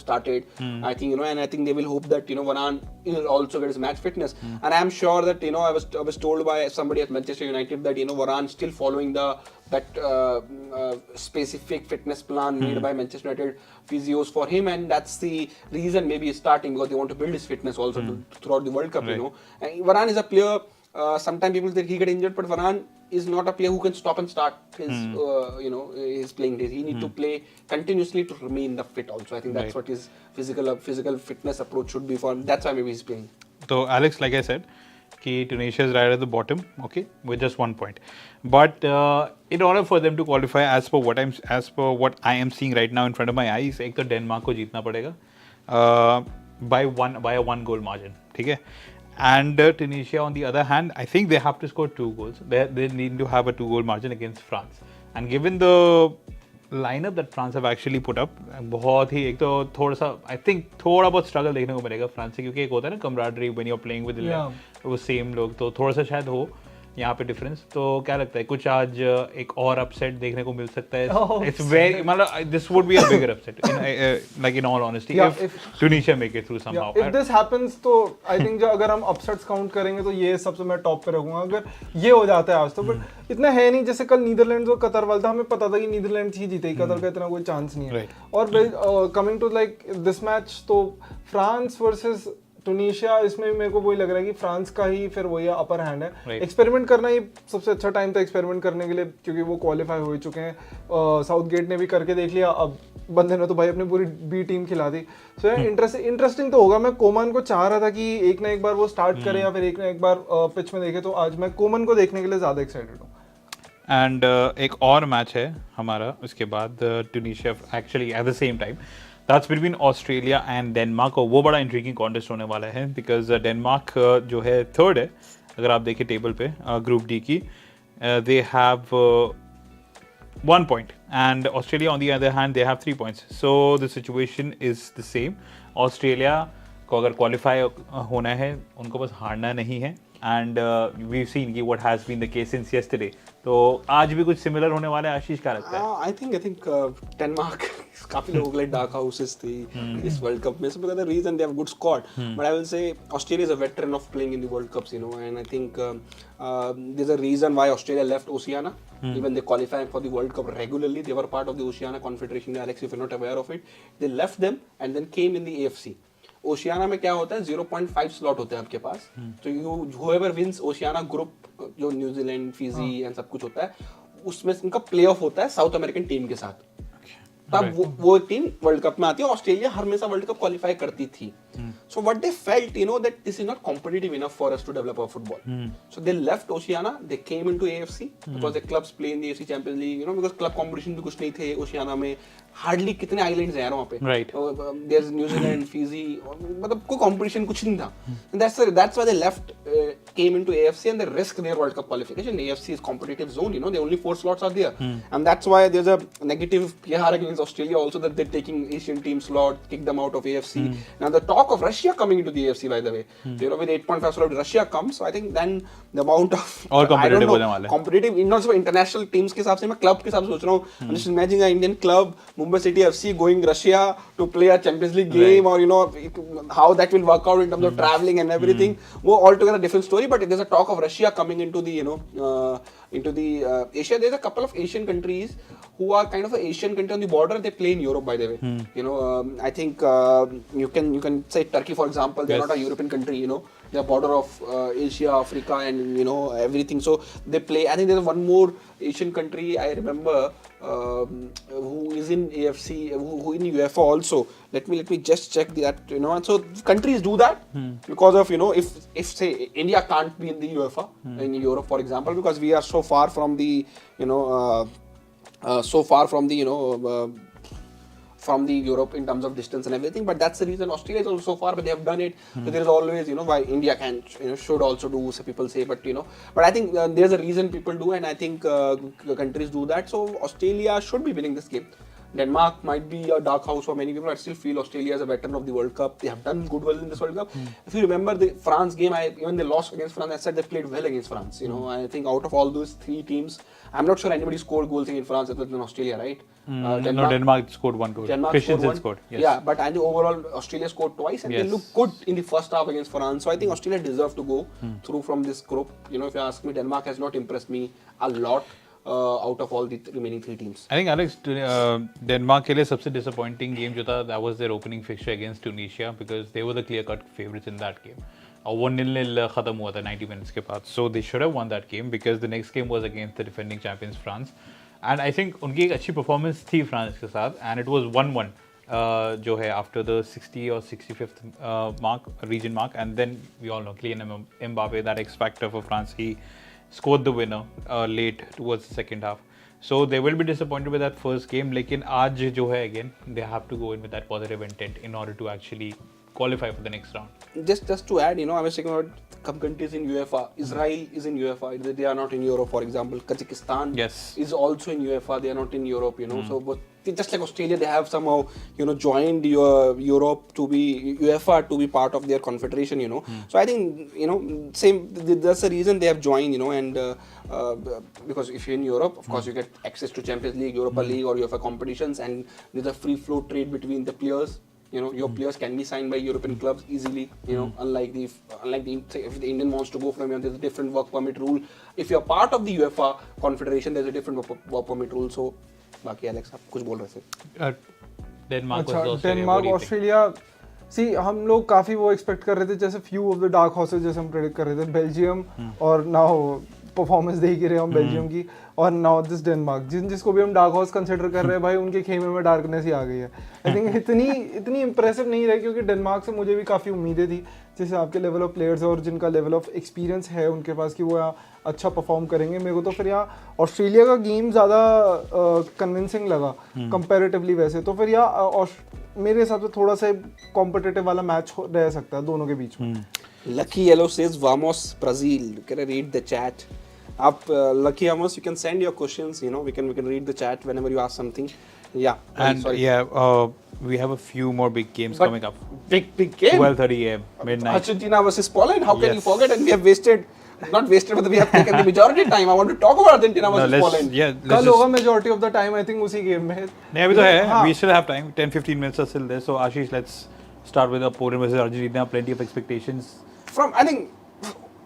started. I think, you know, and I think they will hope that, you know, Varane will also get his match fitness. And I'm sure that, you know, I was told by somebody at Manchester United that, you know, Varane still following that specific fitness plan made by Manchester United physios for him, and that's the reason maybe he's starting, because they want to build his fitness also throughout the World Cup, you know. And Varane is a player, sometimes people think he get injured, but Varane is not a player who can stop and start his, you know, his playing days. He need to play continuously to remain the fit also. I think that's what his physical fitness approach should be for him. That's why maybe he's playing. So Alex, like I said, Tunisia is right at the bottom, okay, with just 1 point. But in order for them to qualify, as per what I am seeing right now in front of my eyes, एक तो Denmark को जीतना पड़ेगा by a 1 goal margin, ठीक है? And Tunisia, on the other hand, I think they have to score 2 goals. They need to have a 2 goal margin against France. And given the lineup that France have actually put up, बहुत ही एक तो थोड़ा सा I think थोड़ा बहुत struggle देखने को मिलेगा फ्रांस से, क्योंकि एक होता है ना camaraderie when you're playing with वो सेम लोग, तो थोड़ा सा शायद हो यहाँ पे डिफरेंस. तो क्या लगता है, कुछ आज एक और अपसेट देखने को मिल सकता है? इट्स वेरी, मतलब this would be a bigger upset like in all honesty if Tunisia make it through somehow. If this happens तो आई थिंक जो अगर हम अपसेट्स काउंट करेंगे तो ये सबसे मैं टॉप पे रखूंगा अगर ये हो जाता है आज तो. बट इतना है नहीं, जैसे कल नीदरलैंड्स और कतर वाला था, हमें पता था कि नीदरलैंड्स ही जीतेगी, कतर का इतना कोई चांस नहीं है. और coming to like this match, तो फ्रांस वर्सेस टूनिशिया, इसमें मेरे को वही लग रहा है कि फ्रांस का ही फिर वही अपर हैंड है. एक्सपेरिमेंट करना ही सबसे अच्छा टाइम था एक्सपेरिमेंट करने के लिए, क्योंकि वो क्वालिफाई हो चुके हैं. साउथगेट ने भी करके देख लिया, अब बंदे ने तो भाई अपनी पूरी बी टीम खिला दी. सो इंटरेस्टिंग तो होगा. मैं कोमन को चाह रहा था कि एक ना एक बार वो स्टार्ट करे या फिर एक ना एक बार पिच में देखे, तो आज मैं कोमन को देखने के लिए ज़्यादा एक्साइटेड हूँ. एंड एक और मैच है हमारा उसके बाद, Tunisia actually at the same time, that's between Australia and Denmark. और वो बड़ा इंट्रीगिंग कॉन्टेस्ट होने वाला है, बिकॉज डेनमार्क जो है थर्ड है अगर आप देखें टेबल पे ग्रुप डी की. They have 1 point and Australia on the other hand they have 3 points. So the situation is the same. Australia को अगर क्वालिफाई होना है, उनको बस हारना नहीं है. एंड वी सीन कि what has been the case since yesterday. तो आज भी कुछ सिमिलर होने वाला है. आशीष, क्या लगता है? आई थिंक डेनमार्क, काफी लोगों के लिए डार्क हाउसेस थी इस वर्ल्ड कप में, so because the reason they have good squad, but I will say Australia is a veteran of playing in the World Cups, you know, and I think there's a reason why Australia left Oceania. Even they qualify for the World Cup regularly, they were part of the Oceania Confederation. Alex, if you're not aware of it, they left them and then came in the AFC. Oceania में क्या होता है, 0.5 slot होते हैं आपके पास. तो whoever wins Oceania group, जो New Zealand, Fiji and सब कुछ होता है, उसमें इनका प्ले ऑफ होता है साउथ अमेरिकन टीम के साथ. तब वो टीम वर्ल्ड कप में आती है. ऑस्ट्रेलिया हमेशा वर्ल्ड कप क्वालिफाई करती थी. So what they felt, you know, that this is not competitive enough for us to develop our football. So they left Oceania, they came into AFC because the clubs play in the AFC Champions League, you know, because club competition भी कुछ नहीं थे Oceania में. Hardly कितने islands हैं यार वहाँ पे. Right. There's New Zealand, Fiji, मतलब कोई competition कुछ नहीं था. And that's why they left, came into AFC and they risked their World Cup qualification. AFC is competitive zone, you know, the only 4 slots are there. And that's why there's a negative PR against Australia also, that they're taking Asian team slot, kick them out of AFC. Now the talk of Russia coming into the AFC, by the way, you know, with 8.5 slot Russia comes, so I think then the amount of और competitive होने वाला है. Competitive, not so international teams के हिसाब से, मैं club के हिसाब से सोच रहा हूँ. I'm just imagining an Indian club, Mumbai City FC, going Russia to play a Champions League game, or you know how that will work out in terms of traveling and everything. वो altogether different story, but there's a talk of Russia coming into the, you know, into the Asia. There's a couple of Asian countries who are kind of an Asian country on the border. They play in Europe, by the way. You know, I think you can say Turkey, for example. They're not a European country. You know, they're border of Asia, Africa, and you know everything. So they play. I think there's one more Asian country I remember who is in AFC, who in UEFA also. Let me just check that. You know, and so countries do that because of, you know, if say India can't be in the UEFA in Europe, for example, because we are so far from the, you know. From the Europe in terms of distance and everything, but that's the reason Australia is also so far, but they have done it. So there is always, you know, why India can, you know, should also do, so people say, but you know, but I think there's a reason people do, and I think countries do that. So Australia should be winning this game. Denmark might be a dark horse for many people. I still feel Australia is a veteran of the World Cup. They have done good well in this World Cup. If you remember the France game, even they lost against France, I said they played well against France. You know, I think out of all those three teams, I'm not sure anybody scored goals against France other than Australia, right? Denmark scored one goal. Christensen scored. Yes. Yeah, but I think overall Australia scored twice, and they looked good in the first half against France. So I think Australia deserved to go through from this group. You know, if you ask me, Denmark has not impressed me a lot. Out of all the remaining three teams. I think Alex, Denmark के लिए सबसे disappointing game जो था, that was their opening fixture against Tunisia, because they were the clear-cut favorites in that game. और वो 0-0 खत्म हुआ था 90 minutes के बाद. So they should have won that game, because the next game was against the defending champions France. And I think उनकी एक अच्छी performance थी France के साथ, and it was 1-1 जो है after the 60 or 65th region mark, and then we all know Kylian Mbappe, that X factor for France, he scored the winner late towards the second half. So they will be disappointed with that first game. लेकिन आज जो है again, they have to go in with that positive intent in order to actually qualify for the next round. Just to add, you know, I was talking about some countries in UEFA. Israel is in UEFA. They are not in Europe, for example. Kazakhstan is also in UEFA. They are not in Europe, you know. So, but just like Australia, they have somehow, you know, joined Europe to be UEFA to be part of their confederation, you know. So I think, you know, same. That's the reason they have joined, you know, and because if you're in Europe, of course, you get access to Champions League, Europa League, or UEFA competitions, and there's a free flow trade between the players. You know, your players can be signed by European clubs easily. You know, unlike if the Indian wants to go from here, there's a different work permit rule. If you're part of the UEFA confederation, there's a different work permit rule. So, बाकी Alex, आप कुछ बोल रहे थे? Denmark, Australia. See, हम लोग काफी वो expect कर रहे थे, जैसे few of the dark horses जैसे हम predict कर रहे थे, Belgium और now परफॉर्मेंस देख ही रहे हम बेल्जियम की, और नाउ दिस डेनमार्क, जिसको भी हम डार्क हॉर्स कंसीडर कर रहे हैं, भाई उनके खेमे में डार्कनेस ही आ गई है. आई थिंक इतनी इंप्रेसिव नहीं रही, क्योंकि डेनमार्क से मुझे भी काफ़ी उम्मीदें थी, जैसे आपके लेवल ऑफ प्लेयर्स और जिनका लेवल ऑफ एक्सपीरियंस है उनके पास, कि वो यहाँ अच्छा परफॉर्म करेंगे. मेरे को तो फिर यहाँ ऑस्ट्रेलिया का गेम ज़्यादा कन्विंसिंग लगा कंपेरेटिवली वैसे, तो फिर यहाँ मेरे हिसाब से थोड़ा सा कॉम्पिटिटिव वाला मैच रह सकता है दोनों के बीच में. Lucky Yellow says Vamos Brazil. Can I read the chat? Up Lucky Amos, you can send your questions. You know, we can read the chat whenever you ask something. Yeah. And we have a few more big games coming up. Big game. 12:30 a.m. midnight. Argentina versus Poland. How can you forget? And we have not wasted, but we have taken the majority time. I want to talk about Argentina versus Poland. कल होगा majority of the time, I think उसी game में. नहीं अभी तो है. We still have time. 10-15 minutes are still there. So Ashish, let's start with Poland versus Argentina. Plenty of expectations. I think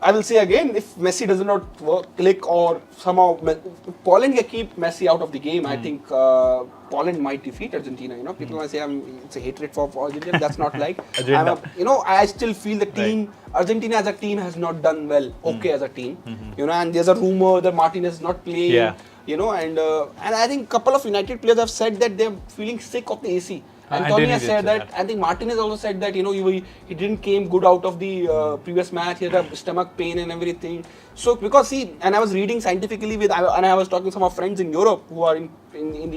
I will say again, if Messi does not click or somehow Poland can keep Messi out of the game, I think Poland might defeat Argentina. You know, people might say it's a hatred for Argentina. That's not like. You know, I still feel the team, Argentina as a team has not done well. Okay, as a team, you know, and there's a rumor that Martinez is not playing. Yeah. You know, and I think a couple of United players have said that they're feeling sick of the AC. Antonio has said that. I think Martinez also said that, you know, he didn't came good out of the previous match. He had a stomach pain and everything. So because and I was reading scientifically and I was talking to some of friends in Europe who are in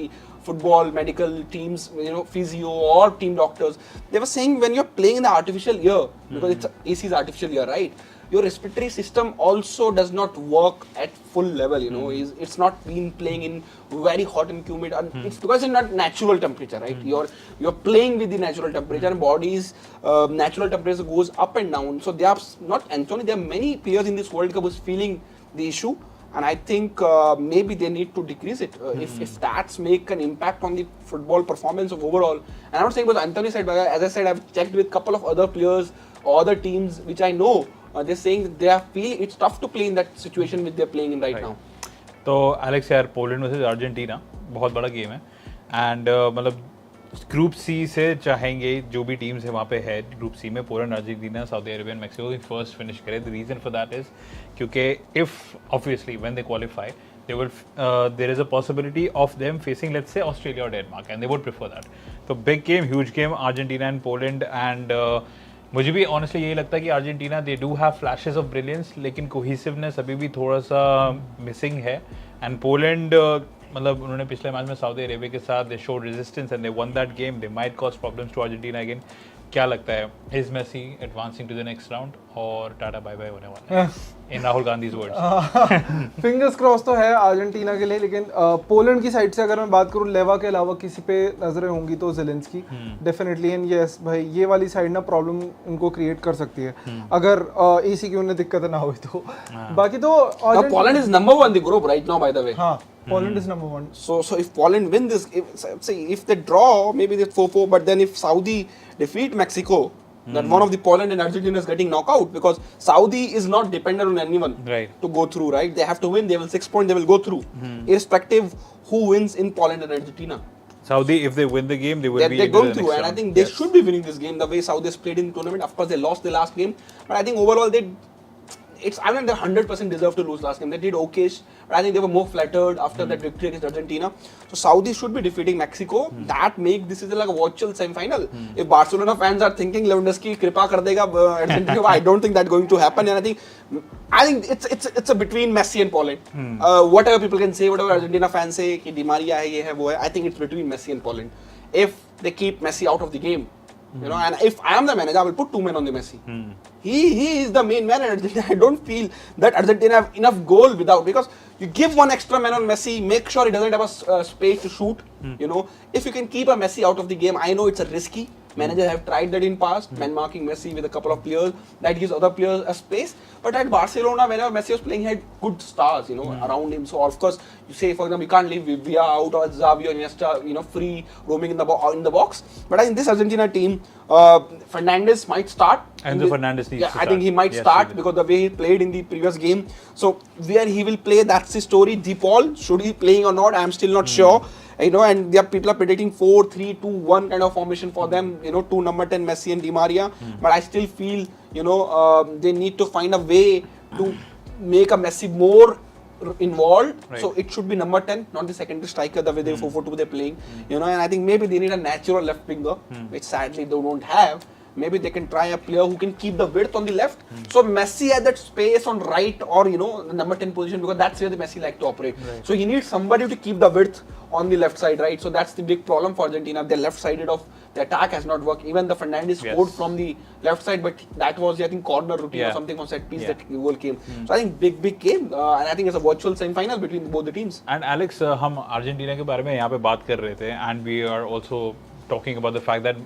the football medical teams, you know, physio or team doctors. They were saying when you're playing in the artificial ear, because AC is artificial ear, right? Your respiratory system also does not work at full level, you know. It's not been playing in very hot and humid, and it's because it's not natural temperature, right? You're playing with the natural temperature, and body's natural temperature goes up and down. So there are many players in this World Cup who's feeling the issue, and I think maybe they need to decrease it if stats make an impact on the football performance of overall. And I'm not saying what Anthony said, but as I said, I've checked with a couple of other players or other teams which I know. They're saying they are feeling it's tough to play in that situation which they're playing in right now. तो Alex यार, Poland versus Argentina बहुत बड़ा game है and मतलब group C से चाहेंगे जो भी टीम्स है वहाँ पे है ग्रुप सी में, Poland, Argentina, Saudi Arabia and Mexico की फर्स्ट फिनिश करे. The reason for that is क्योंकि if obviously when they qualify there is a possibility of them facing, let's say, Australia or Denmark, and they would prefer that. So big game, huge game, Argentina and Poland, and मुझे भी honestly यही लगता है कि Argentina they do have flashes of brilliance, लेकिन cohesiveness अभी भी थोड़ा सा मिसिंग है. एंड पोलैंड मतलब उन्होंने पिछले मैच में सऊदी अरेबिया के साथ they showed resistance and they won that game. They might cause problems to Argentina again. क्या लगता है, is Messi advancing to the next round और टाटा बाय बाय होने वाला है in Rahul Gandhi's words? Fingers cross तो है अर्जेंटीना के लिए, लेकिन पोलैंड की साइड से अगर मैं बात करूं, लेवा के अलावा किसी पे नजरें होंगी तो ज़ेलेंस्की डेफिनेटली. एंड यस भाई, ये वाली साइड ना प्रॉब्लम उनको क्रिएट कर सकती है अगर एसी की उन्हें दिक्कत ना हुई तो. बाकी तो Poland is number 1 the group right now by the way. हां, Poland is number 1. So if Poland win this, if they draw, maybe they 4-4. But then if Saudi defeat Mexico, then one of the Poland and Argentina is getting knocked out, because Saudi is not dependent on anyone to go through. Right? They have to win. They will 6 points. They will go through, irrespective who wins in Poland and Argentina. Saudi, if they win the game, they will be going through, and I think they should be winning this game the way Saudi has played in the tournament. Of course, they lost the last game, but I think overall I mean, they 100% deserve to lose last game. They did okay, but I think they were more flattered after that victory against Argentina. So Saudi should be defeating Mexico. That make this is like a virtual semi-final. If Barcelona fans are thinking Lewandowski kripa kar dega Argentina, I don't think that's going to happen. And I think it's a between Messi and Poland. Whatever people can say, whatever Argentina fans say, कि Di Maria है, ये है, वो है. I think it's between Messi and Poland. If they keep Messi out of the game, you know, and if I am the manager, I will put 2 men on the Messi. He is the main man in Argentina. I don't feel that Argentina have enough goal without, because you give one extra man on Messi, make sure he doesn't have a space to shoot. You know, if you can keep a Messi out of the game, I know it's a risky. Managers have tried that in past, man marking Messi with a couple of players. That gives other players a space. But at Barcelona, whenever Messi was playing, he had good stars, you know, around him. So of course, you say for example, you can't leave Villa out or Xavi or Iniesta, you know, free roaming in the box. But I think this Argentina team, Fernandes might start. Enzo Fernandes needs to start. I think he might start because the way he played in the previous game. So where he will play, that's the story. De Paul, should he playing or not? I'm still not sure. You know, and people are predicting 4-3-2-1 kind of formation for them. You know, 2 number 10 Messi and Di Maria. But I still feel, you know, they need to find a way to make a Messi more involved. So it should be number 10, not the secondary striker, the way they 4-4-2 they're playing. You know, and I think maybe they need a natural left winger, which sadly they don't have. Maybe they can try a player who can keep the width on the left. So Messi has that space on right, or you know, the number 10 position, because that's where the Messi like to operate. So he needs somebody to keep the width on the left side, right? So that's the big problem for Argentina. Their left sided of the attack has not worked. Even the Fernandes scored from the left side, but that was, I think, corner routine or something from set piece that goal came. So I think big game, and I think it's a virtual semi-final between both the teams. And Alex, हम Argentina के बारे में यहाँ पे बात कर रहे थे, and we are also talking about the fact that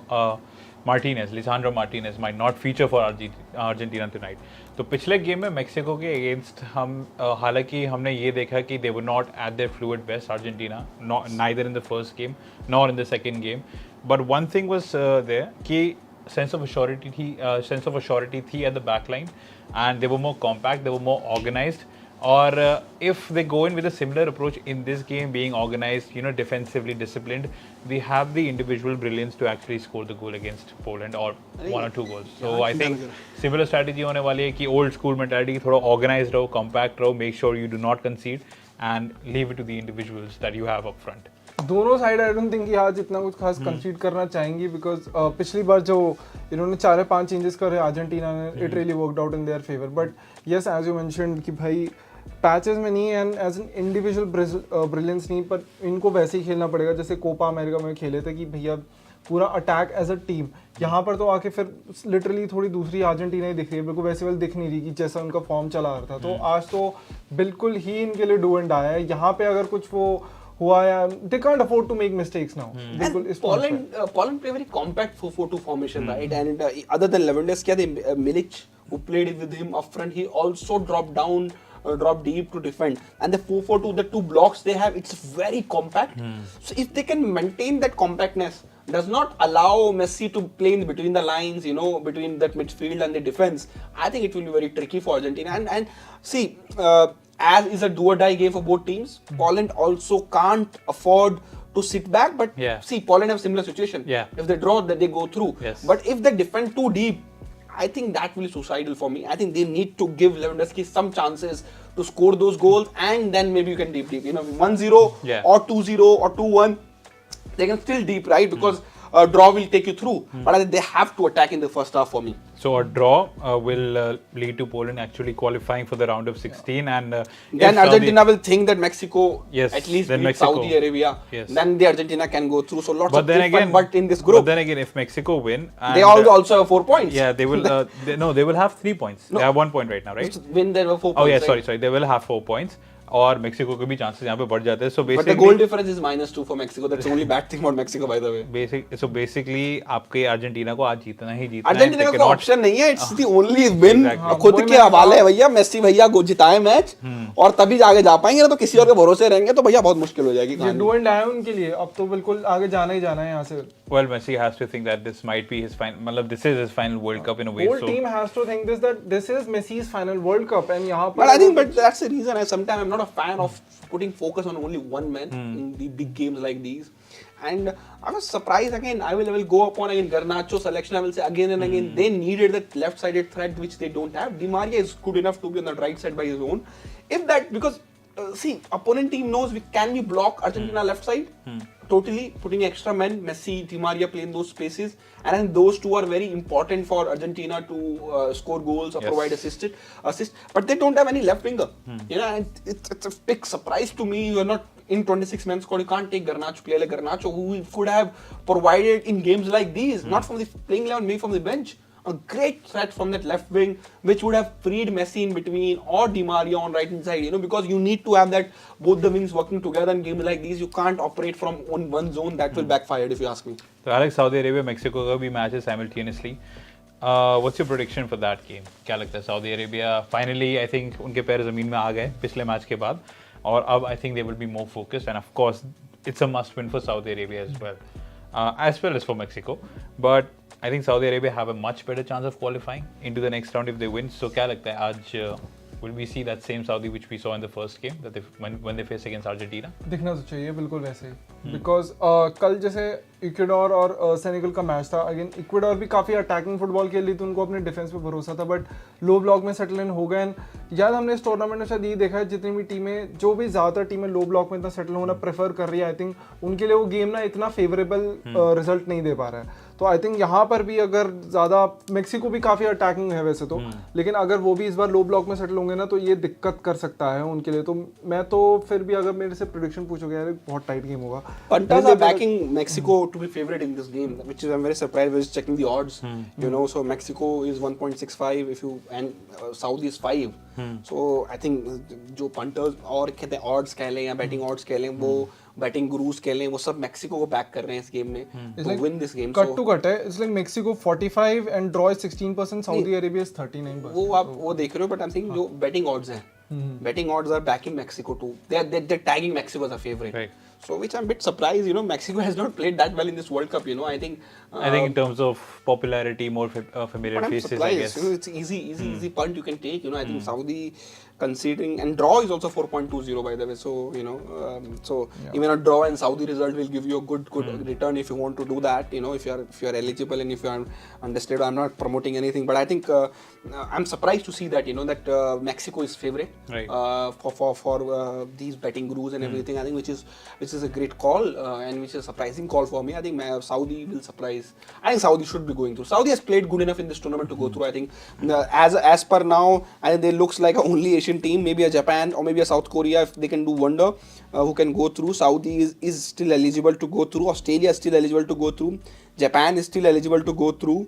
Lisandro Martinez might not feature for Argentina tonight. तो पिछले गेम में मेक्सिको के अगेंस्ट हम हालांकि हमने ये देखा कि they were not at their fluid best, Argentina, neither in the first game nor in the second game. But one thing was there कि sense of assurity थी at the back line, and they were more compact, they were more organized. Or if they go in with a similar approach in this game, being organized, you know, defensively disciplined, they have the individual brilliance to actually score the goal against Poland, or 1 or 2 goals. So I think similar strategy होने वाली है कि old school mentality, थोड़ा organized रहो, compact रहो, make sure you do not concede and leave it to the individuals that you have up front. दोनों side I don't think कि आज इतना कुछ खास कंसीड करना चाहेंगी, बिकॉज पिछली बार जो इन्होंने 4 या 5 चेंजेस करे अर्जेंटीना ने, it really worked out in their favour. But yes, as you mentioned कि भाई पैचेस में नहीं and as an individual brilliance नहीं, पर इनको वैसे ही खेलना पड़ेगा जैसे कोपा अमेरिका में खेले थे कि भैया पूरा अटैक एज अ टीम. यहाँ पर तो आके फिर लिटरली थोड़ी दूसरी अर्जेंटीना ही दिख रही है, बिल्कुल वैसे वाली दिख नहीं रही कि जैसा उनका फॉर्म चला रहा था. तो आज तो बिल्कुल ही इनके लिए डू एंड आया है. यहाँ पे अगर कुछ वो हुआ या they can't afford to make mistakes now. And Poland play very compact 4-4-2 formation, right? And other than Lewandowski, Milic, who played with him up front, he also dropped down, dropped deep to defend. And the 4-4-2, the 2 blocks they have, it's very compact. So if they can maintain that compactness, does not allow Messi to play in between the lines, you know, between that midfield and the defense, I think it will be very tricky for Argentina. And see, as is a do or die game for both teams. Poland also can't afford to sit back, but see, Poland have similar situation. If they draw, then they go through. But if they defend too deep, I think that will be suicidal for me. I think they need to give Lewandowski some chances to score those goals, and then maybe you can deep. 1-0 or 2-0 or 2-1, they can still deep, right? Because a draw will take you through. But I think they have to attack in the first half for me. So a draw will lead to Poland actually qualifying for the round of 16, and then Argentina will think that Mexico at least beat Saudi Arabia. Then the Argentina can go through. So lots of ifs but in this group. But then again, if Mexico win, they also have 4 points. Yeah, they will. They will have 3 points. They have 1 point right now, right? Win, there were 4 points. Oh yeah, sorry. They will have 4 points. और Mexico के भी chances यहाँ पे बढ़ जाते हैं. So basically, but the goal difference is -2 for Mexico. That's the only bad thing about Mexico, by the way. So basically, आपके Argentina को आज जीतना ही जीतना है. अर्जेंटीना का ऑप्शन नहीं है. It's the only win. खुद के हवाले है भैया. मेसी भैया को जिताए मैच और तभी आगे जा पाएंगे. ना तो किसी और के भरोसे रहेंगे तो भैया बहुत मुश्किल हो जाएगी. ये डू एंड डाई उनके लिए. अब तो बिल्कुल आगे जाना ही जाना है यहाँ से. Well, Messi has to think that this might be his final. मतलब this is his final World Cup in a way. Whole team has to think that this is Messi's final World Cup, and यहाँ पर. But I think that's the reason. Sometimes I'm not a fan of putting focus on only one man in the big games like these. And I was surprised again. I will go upon again Garnacho selection. I will say again and again they needed that left-sided threat which they don't have. Di Maria is good enough to be on the right side by his own. If that, because see, opponent team knows can we block Argentina left side? Totally, putting extra men, Messi, Di Maria play in those spaces, and then those two are very important for Argentina to score goals or provide assist. But they don't have any left winger. And it's a big surprise to me. You are not in 26 men squad. You can't take Garnacho, player like Garnacho, who could have provided in games like these, not from the playing 11, maybe from the bench. A great threat from that left wing, which would have freed Messi in between or Di Maria on right hand side. Because you need to have that both the wings working together in games like these. You can't operate from one zone. That will backfire if you ask me. So Alex, Saudi Arabia, Mexico का भी match है simultaneously. What's your prediction for that game? क्या लगता है? Saudi Arabia finally, I think उनके पैर ज़मीन में आ गए पिछले मैच के बाद, और अब I think they will be more focused, and of course it's a must win for Saudi Arabia as well as for Mexico. But I think Saudi Arabia have a much better chance of qualifying into the next round if they win. So क्या लगता है आज will we see that same Saudi which we saw in the first game that when they faced against Argentina? दिखना तो चाहिए बिल्कुल वैसे ही. Because कल जैसे इक्वेडोर और सेनेगल का मैच था. अगेन इक्वेडोर भी काफ़ी अटैकिंग फुटबॉल खेल रही थी. उनको अपने डिफेंस पे भरोसा था, बट लो ब्लॉक में सेटल इन हो गए. याद हमने इस टूर्नामेंट में शायद ये देखा है, जितनी भी टीमें, जो भी ज़्यादातर टीमें लो ब्लॉक में इतना सेटल होना प्रेफर कर रही है, आई थिंक उनके लिए वो गेम ना इतना फेवरेबल रिजल्ट नहीं दे पा रहा है. तो आई थिंक यहाँ पर भी अगर ज़्यादा, मेक्सिको भी काफ़ी अटैकिंग है वैसे तो, लेकिन अगर वो भी इस बार लो ब्लॉक में सेटल होंगे ना तो ये दिक्कत कर सकता है उनके लिए. तो मैं तो फिर भी अगर मेरे से प्रेडिक्शन पूछोगे यार बहुत टाइट गेम होगा. Panthers are backing Mexico to be favorite in this game, which is I'm very surprised. I was checking the odds, so Mexico is 1.65 if you and Saudi is 5. So I think जो Panthers और कहते हैं odds कह लें या betting odds कह लें, वो बैटिंग गुरुज कह लें, वो सब मेक्सिको को बैक कर रहे हैं इस गेम में to win this game. Cut to cut है. It's like Mexico 45 and draw is 16%, Saudi Arabia is 39%. वो आप वो देख रहे हो, but I'm saying जो betting odds हैं, betting odds are backing Mexico too. They're tagging Mexico as a favorite. Right. So which I'm a bit surprised. Mexico has not played that well in this World Cup. I think in terms of popularity, more familiar faces, I guess. It's easy punt you can take. I think Saudi, considering, and draw is also 4.20 by the way. So even a draw and Saudi result will give you a good return if you want to do that. If you are eligible and if you are understood. I'm not promoting anything, but I think I'm surprised to see that that Mexico is favorite for these betting gurus and everything. I think which is a great call and which is a surprising call for me. I think Saudi will surprise. I think Saudi should be going through. Saudi has played good enough in this tournament to go through. I think as per now, I think they looks like a only Asian team, maybe a Japan or maybe a South Korea if they can do wonder, who can go through. Saudi is still eligible to go through. Australia is still eligible to go through. Japan is still eligible to go through.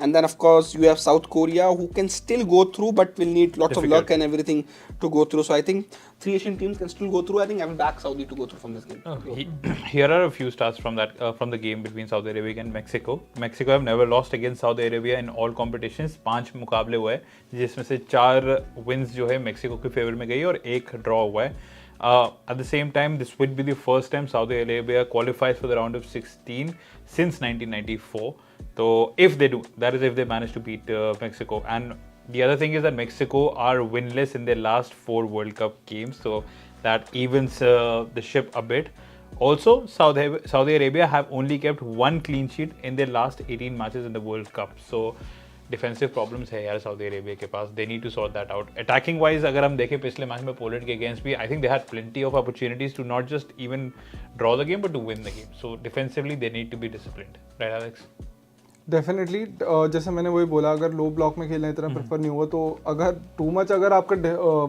And then of course you have South Korea who can still go through but will need lots of luck and everything to go through. So I think 3 Asian teams can still go through. I think I will back Saudi to go through from this game. Here are a few stats from the game between Saudi Arabia and Mexico. Mexico have never lost against Saudi Arabia in all competitions. 5 मुकाबले हुए हैं जिसमें से 4 wins जो है Mexico के favour में गई और 1 draw हुआ है. At the same time, this would be the first time Saudi Arabia qualifies for the round of 16 since 1994. So if they do, that is if they manage to beat Mexico. And The other thing is that Mexico are winless in their last 4 World Cup games, so that evens the ship a bit. Also, Saudi Arabia have only kept 1 clean sheet in their last 18 matches in the World Cup. So defensive problems है यार Saudi Arabia के पास. They need to sort that out. Attacking wise अगर हम देखें पिछले match में Poland के अगेंस्ट भी I think they had plenty of opportunities to not just even draw the game but to win the game. So defensively they need to be disciplined, right Alex? Definitely जैसे मैंने वही बोला, अगर लो block में खेलना इतना prefer नहीं हुआ तो अगर टू मच अगर आपका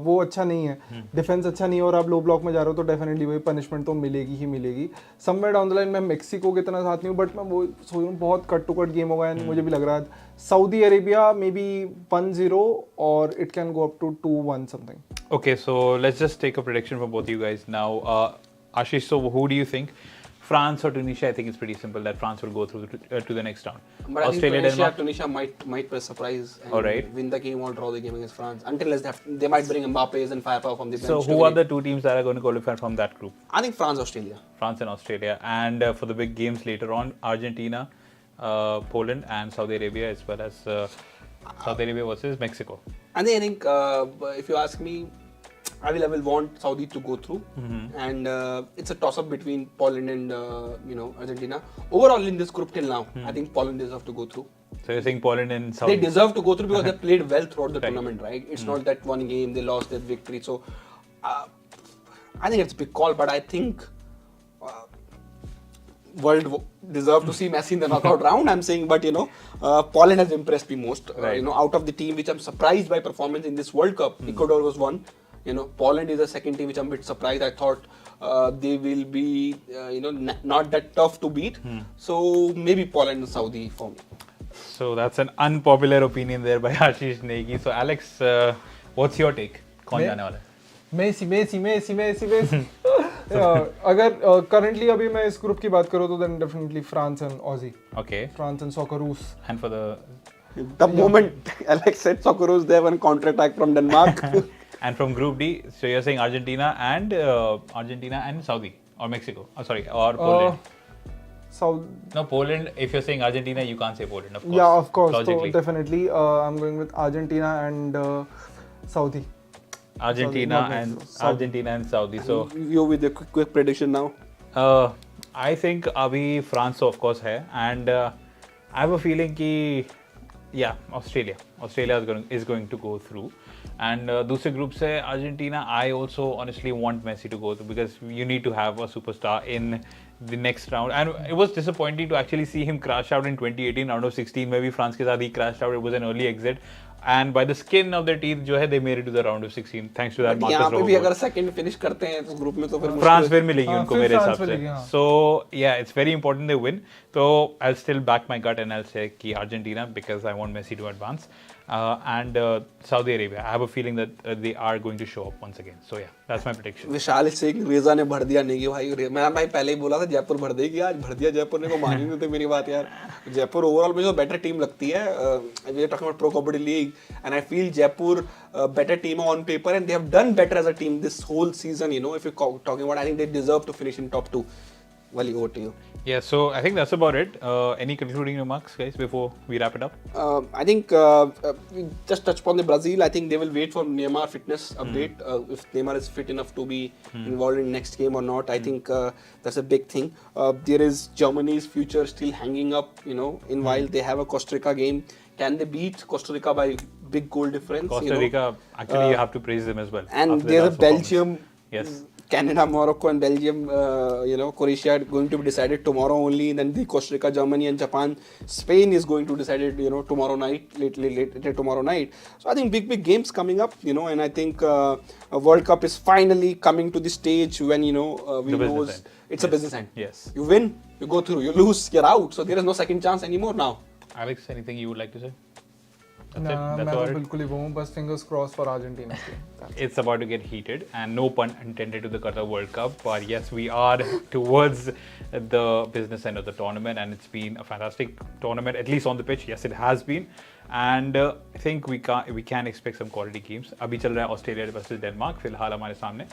वो अच्छा नहीं है, डिफेंस अच्छा नहीं है और आप लो ब्लॉक में जा रहे हो तो डेफिनेटली वही पनिशमेंट तो मिलेगी ही मिलेगी. समवेयर डाउन द लाइन मैं मेक्सिको के इतना साथ नहीं हूँ, बट मैं वो सोच रहा हूँ बहुत कट टू कट गेम होगा. एंड मुझे भी लग रहा है सऊदी अरेबिया मे बी 1-0 और it can go up to 2-1 something. Okay, so let's just take a prediction from both you guys now. Ashish, so who do you think? France or Tunisia? I think it's pretty simple that France will go through to the next round. But Australia, I think Tunisia might be a surprise and win the game or draw the game against France. Until they might bring Mbappe's and firepower from the bench. So who are the 2 teams that are going to qualify from that group? I think France, Australia. France and Australia. And for the big games later on, Argentina, Poland and Saudi Arabia, as well as Saudi Arabia versus Mexico. And I think if you ask me, I will want Saudi to go through, and it's a toss-up between Poland and Argentina. Overall in this group till now, I think Poland deserve to go through. So you're saying Poland and Saudi? They deserve to go through because they played well throughout the tournament, right? It's not that one game they lost their victory. So I think it's a big call, but I think world deserve to see Messi in the knockout round. I'm saying, but Poland has impressed me most. Right. Out of the team which I'm surprised by performance in this World Cup, Ecuador was one. Poland is the second team which I'm a bit surprised. I thought they will be, not that tough to beat. So maybe Poland and Saudi for me. So that's an unpopular opinion there by Ashish Negi. So Alex, what's your take? कौन जाने वाला है? Messi. अगर currently अभी मैं इस group की बात करूँ तो then definitely France and Aussie. Okay. France and Socceroos. And for the moment Alex said Socceroos, they have a counter attack from Denmark. And from Group D, so you're saying Argentina and Saudi or Mexico? Oh, sorry, or Poland. No, Poland. If you're saying Argentina, you can't say Poland, of course. Yeah, of course. Logically. So definitely, I'm going with Argentina and Saudi. Argentina and Saudi. So you with the quick prediction now. I think अभी France of course है, and I have a feeling कि Australia is going to go through. And दूसरे group से Argentina, I also honestly want Messi to go through because you need to have a superstar in the next round. And it was disappointing to actually see him crash out in 2018 round of 16 में भी France के साथ ही crashed out. It was an early exit. And by the skin of their teeth जो है they made it to the round of 16 thanks to that Marcus यहाँ पे भी Rashford. अगर second finish करते हैं तो ग्रुप में तो फिर फ्रांस फिर मिलेगी उनको फिर मेरे फ्रांस हिसाब से. मिलेगी, हाँ. So yeah, it's very important they win. So I'll still back my gut and I'll say कि Argentina because I want Messi to advance. And Saudi Arabia, I have a feeling that they are going to show up once again. So yeah, that's my prediction. विशाल इससे रेजा ने भर दिया नहीं भाई. मैं भाई पहले ही बोला था जयपुर भर देगी, आज भर दिया जयपुर ने. को मानी नहीं थे मेरी बात यार. जयपुर ओवरऑल मुझे बेटर टीम लगती है. We are talking about Pro Kabaddi League and I feel Jaipur better team on paper and they have done better as a team this whole season. If you're talking about, I think they deserve to finish in top 2. Wali, over to you. Yeah, so I think that's about it. Any concluding remarks, guys, before we wrap it up? I think we just touched upon the Brazil. I think they will wait for Neymar fitness update. If Neymar is fit enough to be involved in next game or not, I think that's a big thing. There is Germany's future still hanging up, in while they have a Costa Rica game. Can they beat Costa Rica by big goal difference? Costa Rica, actually, you have to praise them as well. And there's a Belgium. Yes. Canada, Morocco and Belgium, Croatia are going to be decided tomorrow only. Then the Costa Rica, Germany and Japan, Spain is going to decide it, tomorrow night, late tomorrow night. So I think big games coming up, and I think a World Cup is finally coming to the stage when, we know it's a business end. Yes. You win, you go through. You lose, you're out. So there is no second chance anymore now. Alex, anything you would like to say? Nah, मैं तो बिल्कुल ही वो हूँ, बस fingers crossed for Argentina. It's about to get heated, and no pun intended to the Qatar World Cup. But yes, we are towards the business end of the tournament, and it's been a fantastic tournament, at least on the pitch. Yes, it has been, and I think we can expect some quality games. अभी चल रहा है Australia versus Denmark फिलहाल हमारे सामने,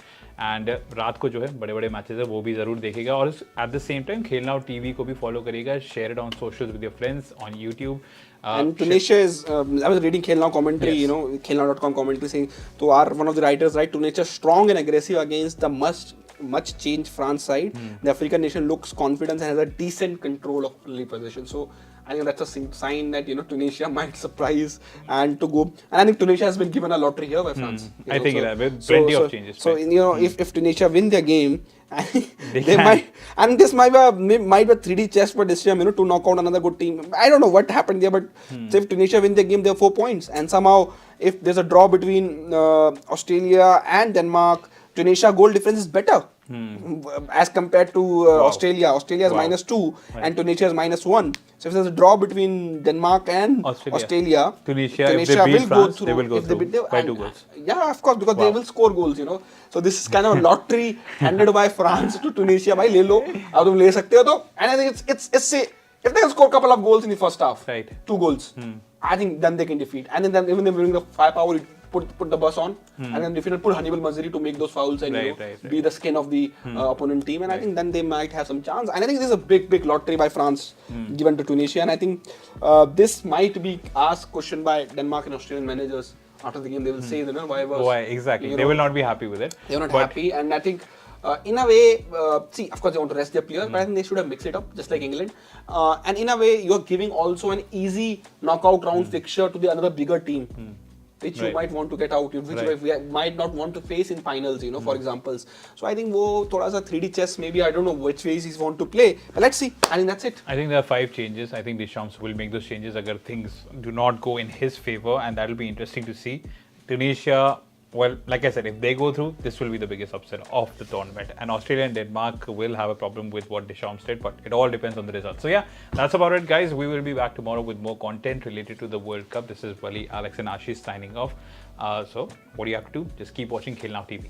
and रात को जो है बड़े मैचेस है वो भी ज़रूर देखेगा. और एट द सेम टाइम खेल नाउ टीवी को भी फॉलो करिएगा. Share it on socials with your friends on YouTube. And Tunisia is, I was reading Khel Now commentary, Yes. you know, khelnow.com commentary saying, so one of the writers, right, Tunisia strong and aggressive against the much changed France side. The African nation looks confident and has a decent control of early possession. So I think that's a sign that, you know, Tunisia might surprise and to go. And I think Tunisia has been given a lottery here by France. You I know, think so, that with plenty of changes. So, you know, if Tunisia win their game, they can. might, and this might be a 3D chess for this time, you know, to knock out another good team. I don't know what happened there, but so if Tunisia win their game, they have 4 points. And somehow, if there's a draw between Australia and Denmark, Tunisia goal difference is better as compared to Australia. Australia is -2 and Tunisia is -1. So if there's a draw between Denmark and Australia, Tunisia if they beat France, they will go through by 2 goals. Yeah, of course, because they will score goals, you know. So this is kind of a lottery handed by France to Tunisia. भाई ले लो, अब तुम ले सकते हो तो. And I think it's say if they can score a couple of goals in the first half, right, 2 goals, I think then they can defeat. And then even they bring the firepower, put the bus on, and then defeat, put Hannibal Maziri to make those fouls and be the skin of the opponent team. And I think then they might have some chance. And I think this is a big lottery by France given to Tunisia. And I think this might be asked question by Denmark and Australian managers after the game. They will say, you know, why exactly? They will not be happy with it. They're not happy, and I think. In a way, see, of course they want to rest their players, but I think they should have mixed it up, just like England. And in a way, you're giving also an easy knockout round fixture to the another bigger team, which you might want to get out, which we might not want to face in finals, you know, for examples. So I think wo thoda sa 3D chess, maybe I don't know which ways he's want to play, but let's see. I think that's it. I think there are 5 changes. I think Deschamps will make those changes agar things do not go in his favor, and that will be interesting to see. Tunisia, well, like I said, if they go through, this will be the biggest upset of the tournament. And Australia and Denmark will have a problem with what Deschamps did, but it all depends on the results. So yeah, that's about it, guys. We will be back tomorrow with more content related to the World Cup. This is Wali, Alex and Ashish signing off. So what do you have to do? Just keep watching Khel Now TV.